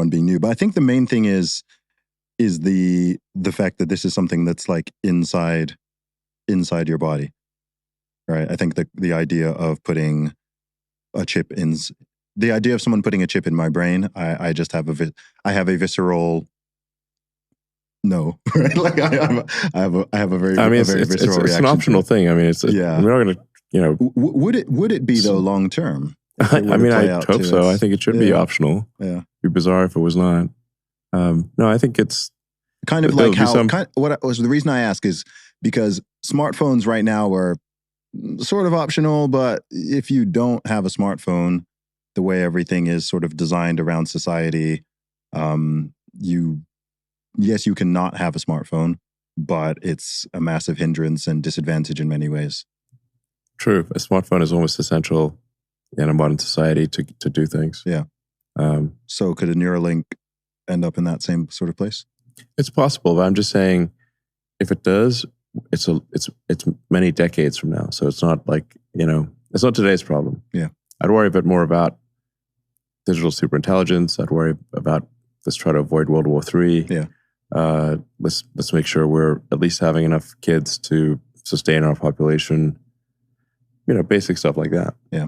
being new, but I think the main thing is the fact that this is something that's like inside your body, right? I think the idea of putting a chip in, the idea of someone putting a chip in my brain, I just have I have a visceral no, right? Like I have a very visceral reaction. It's an optional thing. I mean, we're not going to. Would it be though long term? I hope so. I think it should be optional. Yeah, it'd be bizarre if it was not. No, I think it's kind of like how. The reason I ask is because smartphones right now are sort of optional, but if you don't have a smartphone, the way everything is sort of designed around society, you can not have a smartphone, but it's a massive hindrance and disadvantage in many ways. True. A smartphone is almost essential in a modern society to do things. Yeah. So could a Neuralink end up in that same sort of place? It's possible, but I'm just saying, if it does, it's many decades from now. So it's not like, it's not today's problem. Yeah. I'd worry a bit more about digital superintelligence. I'd worry about, let's try to avoid World War III. Yeah. Let's make sure we're at least having enough kids to sustain our population. Basic stuff like that. Yeah.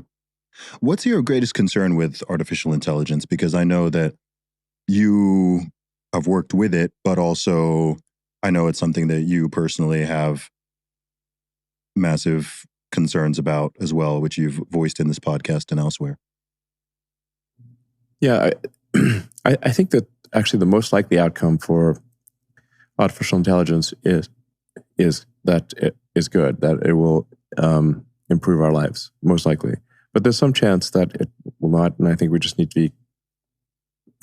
What's your greatest concern with artificial intelligence? Because I know that you have worked with it, but also I know it's something that you personally have massive concerns about as well, which you've voiced in this podcast and elsewhere. Yeah, I think that actually the most likely outcome for artificial intelligence is that it is good, that it will improve our lives, most likely. But there's some chance that it will not, and I think we just need to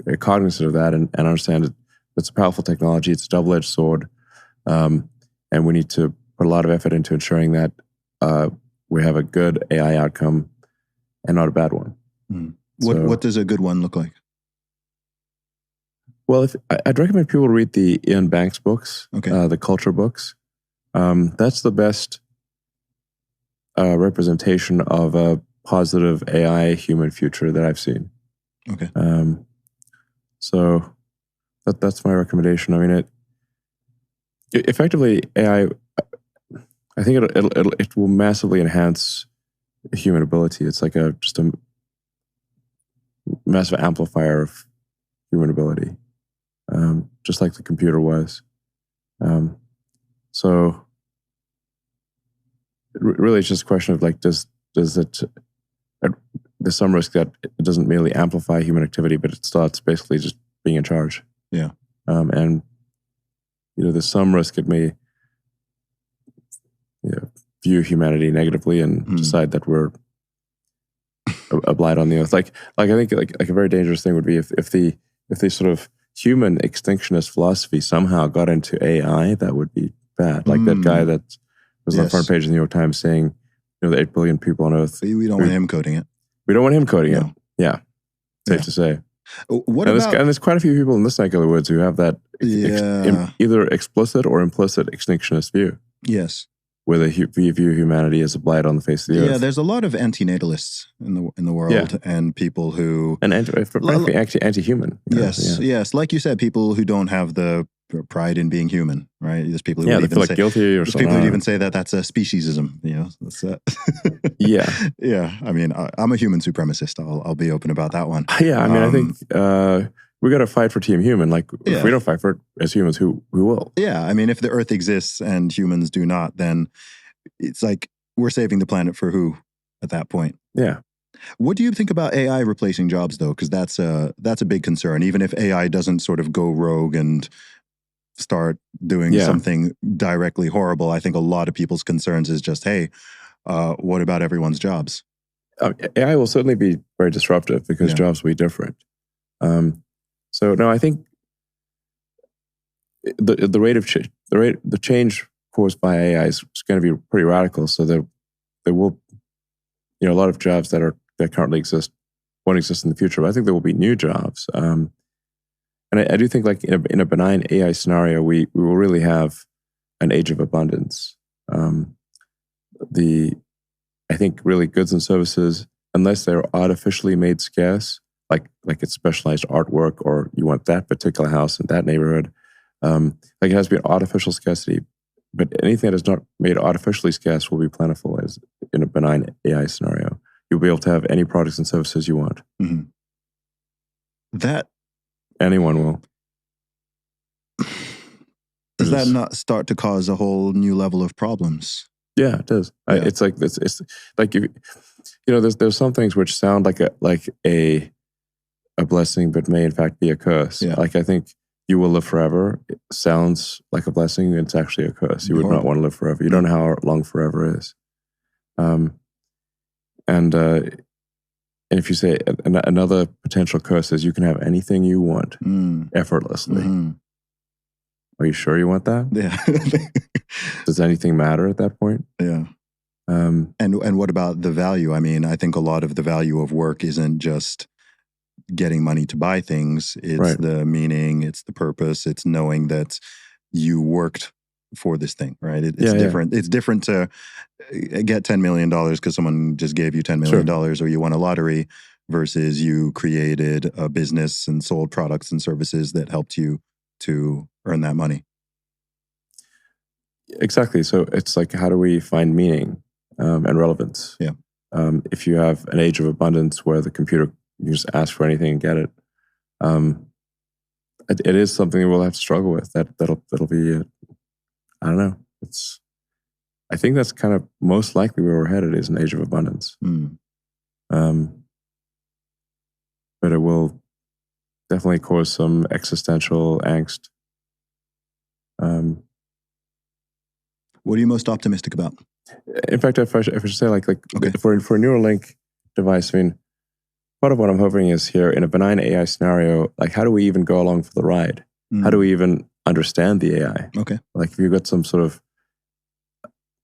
be cognizant of that and understand that it's a powerful technology, it's a double-edged sword, and we need to put a lot of effort into ensuring that we have a good AI outcome and not a bad one. Mm. What does a good one look like? Well, I'd recommend people read the Ian Banks books, the culture books. That's the best representation of a positive AI human future that I've seen. Okay. So that's my recommendation. I mean, effectively AI, I think it will massively enhance human ability. It's like just a massive amplifier of human ability, just like the computer was. So really, it's just a question of like, does it? There's some risk that it doesn't merely amplify human activity, but it starts basically just being in charge. Yeah. And there's some risk it may view humanity negatively and decide that we're a blight on the earth. Like I think like a very dangerous thing would be if the sort of human extinctionist philosophy somehow got into AI, that would be bad. Like that guy that was on the front page of the New York Times saying, the 8 billion people on Earth. We don't want him coding it. We don't want him coding it. Yeah. Safe to say. And there's quite a few people in this neck of the woods who have that either explicit or implicit extinctionist view. Yes. Where they view humanity as a blight on the face of the earth. Yeah, there's a lot of antinatalists in the world, and people who frankly anti-human. Yes. Like you said, people who don't have the pride in being human, right? There's people who they feel like guilty or something. People who even say that that's a speciesism. That's yeah. I mean, I'm a human supremacist. I'll be open about that one. Yeah, I mean, I think we got to fight for Team Human. Like, if we don't fight for it as humans, who will? Yeah, I mean, if the Earth exists and humans do not, then it's like we're saving the planet for who at that point? Yeah. What do you think about AI replacing jobs, though? Because that's a big concern. Even if AI doesn't sort of go rogue and start doing something directly horrible, I think a lot of people's concerns is just, hey, what about everyone's jobs? AI will certainly be very disruptive because jobs will be different. So no, I think the change caused by AI is going to be pretty radical. So there will, a lot of jobs that currently exist won't exist in the future. But I think there will be new jobs. And I do think, like in a benign AI scenario, we will really have an age of abundance. I think really goods and services, unless they're artificially made scarce, like it's specialized artwork, or you want that particular house in that neighborhood, like it has to be an artificial scarcity. But anything that is not made artificially scarce will be plentiful, as in a benign AI scenario. You'll be able to have any products and services you want. Mm-hmm. That anyone will. Does that not start to cause a whole new level of problems? Yeah, it does. Yeah. It's like there's some things which sound like a blessing, but may in fact be a curse. Yeah. Like I think you will live forever. It sounds like a blessing, and it's actually a curse. You would not want to live forever. You don't know how long forever is. And if you say another potential curse is you can have anything you want effortlessly. Mm-hmm. Are you sure you want that? Yeah. Does anything matter at that point? Yeah. And what about the value? I mean, I think a lot of the value of work isn't just getting money to buy things. It's Right. the meaning, it's the purpose, it's knowing that you worked for this thing, right? It's different. It's different to get $10 million because someone just gave you $10 million or you won a lottery versus you created a business and sold products and services that helped you to earn that money. Exactly. So it's like, how do we find meaning and relevance? Yeah. If you have an age of abundance where the computer, you just ask for anything and get it, it is something we'll have to struggle with. That'll be, I don't know. I think that's kind of most likely where we're headed, is an age of abundance. But it will definitely cause some existential angst. What are you most optimistic about? In fact, if I should say, like okay. for a Neuralink device, I mean, part of what I'm hoping is here in a benign AI scenario, like how do we even go along for the ride? How do we even understand the AI? Okay. Like if you've got some sort of,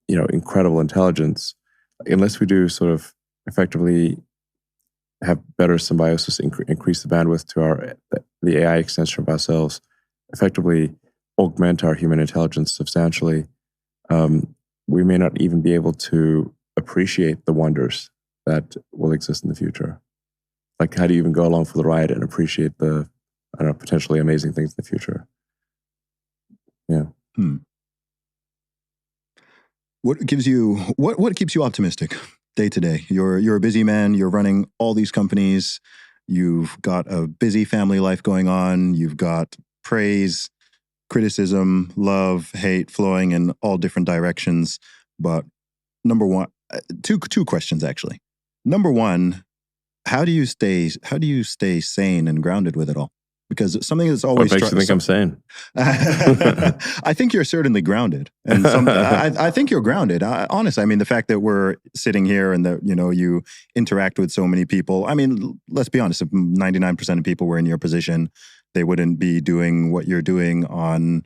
incredible intelligence, unless we do sort of effectively have better symbiosis, increase the bandwidth to the AI extension of ourselves, effectively augment our human intelligence substantially, we may not even be able to appreciate the wonders that will exist in the future. Like, how do you even go along for the ride and appreciate the, potentially amazing things in the future? Yeah. What keeps you optimistic day to day? You're a busy man. You're running all these companies. You've got a busy family life going on. You've got praise, criticism, love, hate flowing in all different directions. But number one, two questions actually. Number one, how do you stay sane and grounded with it all? Because something that's always... What makes you think I'm sane? I think you're certainly grounded. And I think you're grounded. Honestly, I mean, the fact that we're sitting here and that, you interact with so many people. I mean, let's be honest, if 99% of people were in your position, they wouldn't be doing what you're doing on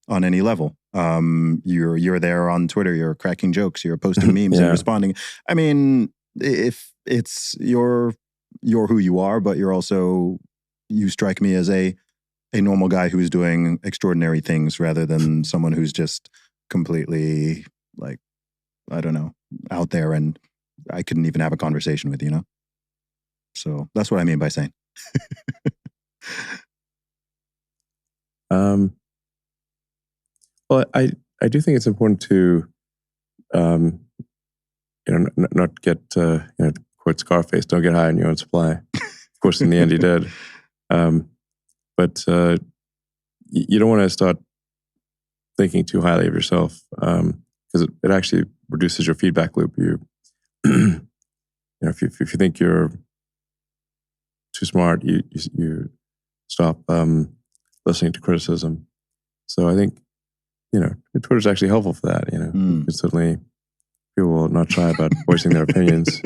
any level. You're there on Twitter, you're cracking jokes, you're posting memes and responding. I mean, if it's you're who you are, but you're also... You strike me as a normal guy who's doing extraordinary things rather than someone who's just completely, like, I don't know, out there and I couldn't even have a conversation with, So that's what I mean by sane. Well, I do think it's important to, not get, quote Scarface, don't get high on your own supply. Of course, in the end, he did. But you don't want to start thinking too highly of yourself, because it actually reduces your feedback loop. If you think you're too smart, you stop listening to criticism. So I think Twitter's actually helpful for that. Certainly people will not shy about voicing their opinions.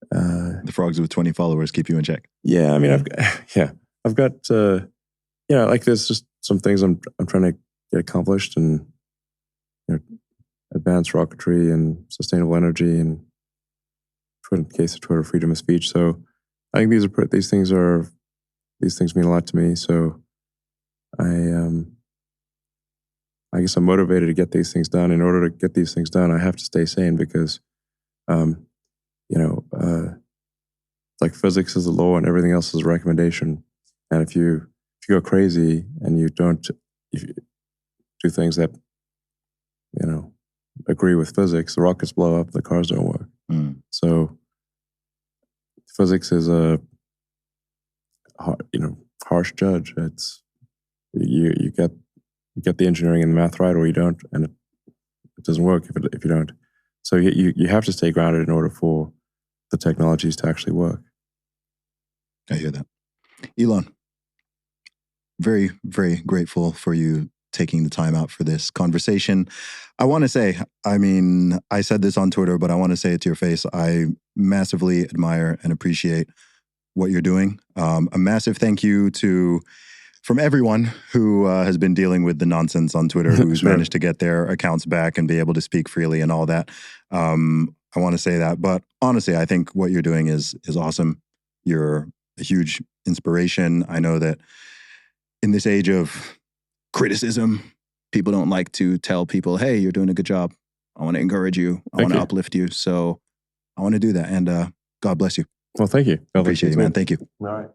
The frogs with 20 followers keep you in check. Yeah, I mean, I've got like there's just some things I'm trying to get accomplished, and advanced rocketry and sustainable energy, and in the case of Twitter, freedom of speech. So I think these things mean a lot to me. So I guess I'm motivated to get these things done. In order to get these things done, I have to stay sane because like physics is a law and everything else is a recommendation. And if you go crazy and you do things that, agree with physics, the rockets blow up, the cars don't work. So physics is a, harsh judge. It's, you get the engineering and the math right, or you don't, and it doesn't work if you don't. So you have to stay grounded in order for the technologies to actually work. I hear that. Elon, very, very grateful for you taking the time out for this conversation. I want to say, I mean, I said this on Twitter, but I want to say it to your face. I massively admire and appreciate what you're doing. A massive thank you to from everyone who has been dealing with the nonsense on Twitter, who's Sure. managed to get their accounts back and be able to speak freely and all that. I want to say that. But honestly, I think what you're doing is awesome. You're a huge inspiration. I know that in this age of criticism, people don't like to tell people, hey, you're doing a good job. I want to encourage you. I want to uplift you. So I want to do that. And God bless you. Well, thank you. Appreciate you, man. Thank you. All right.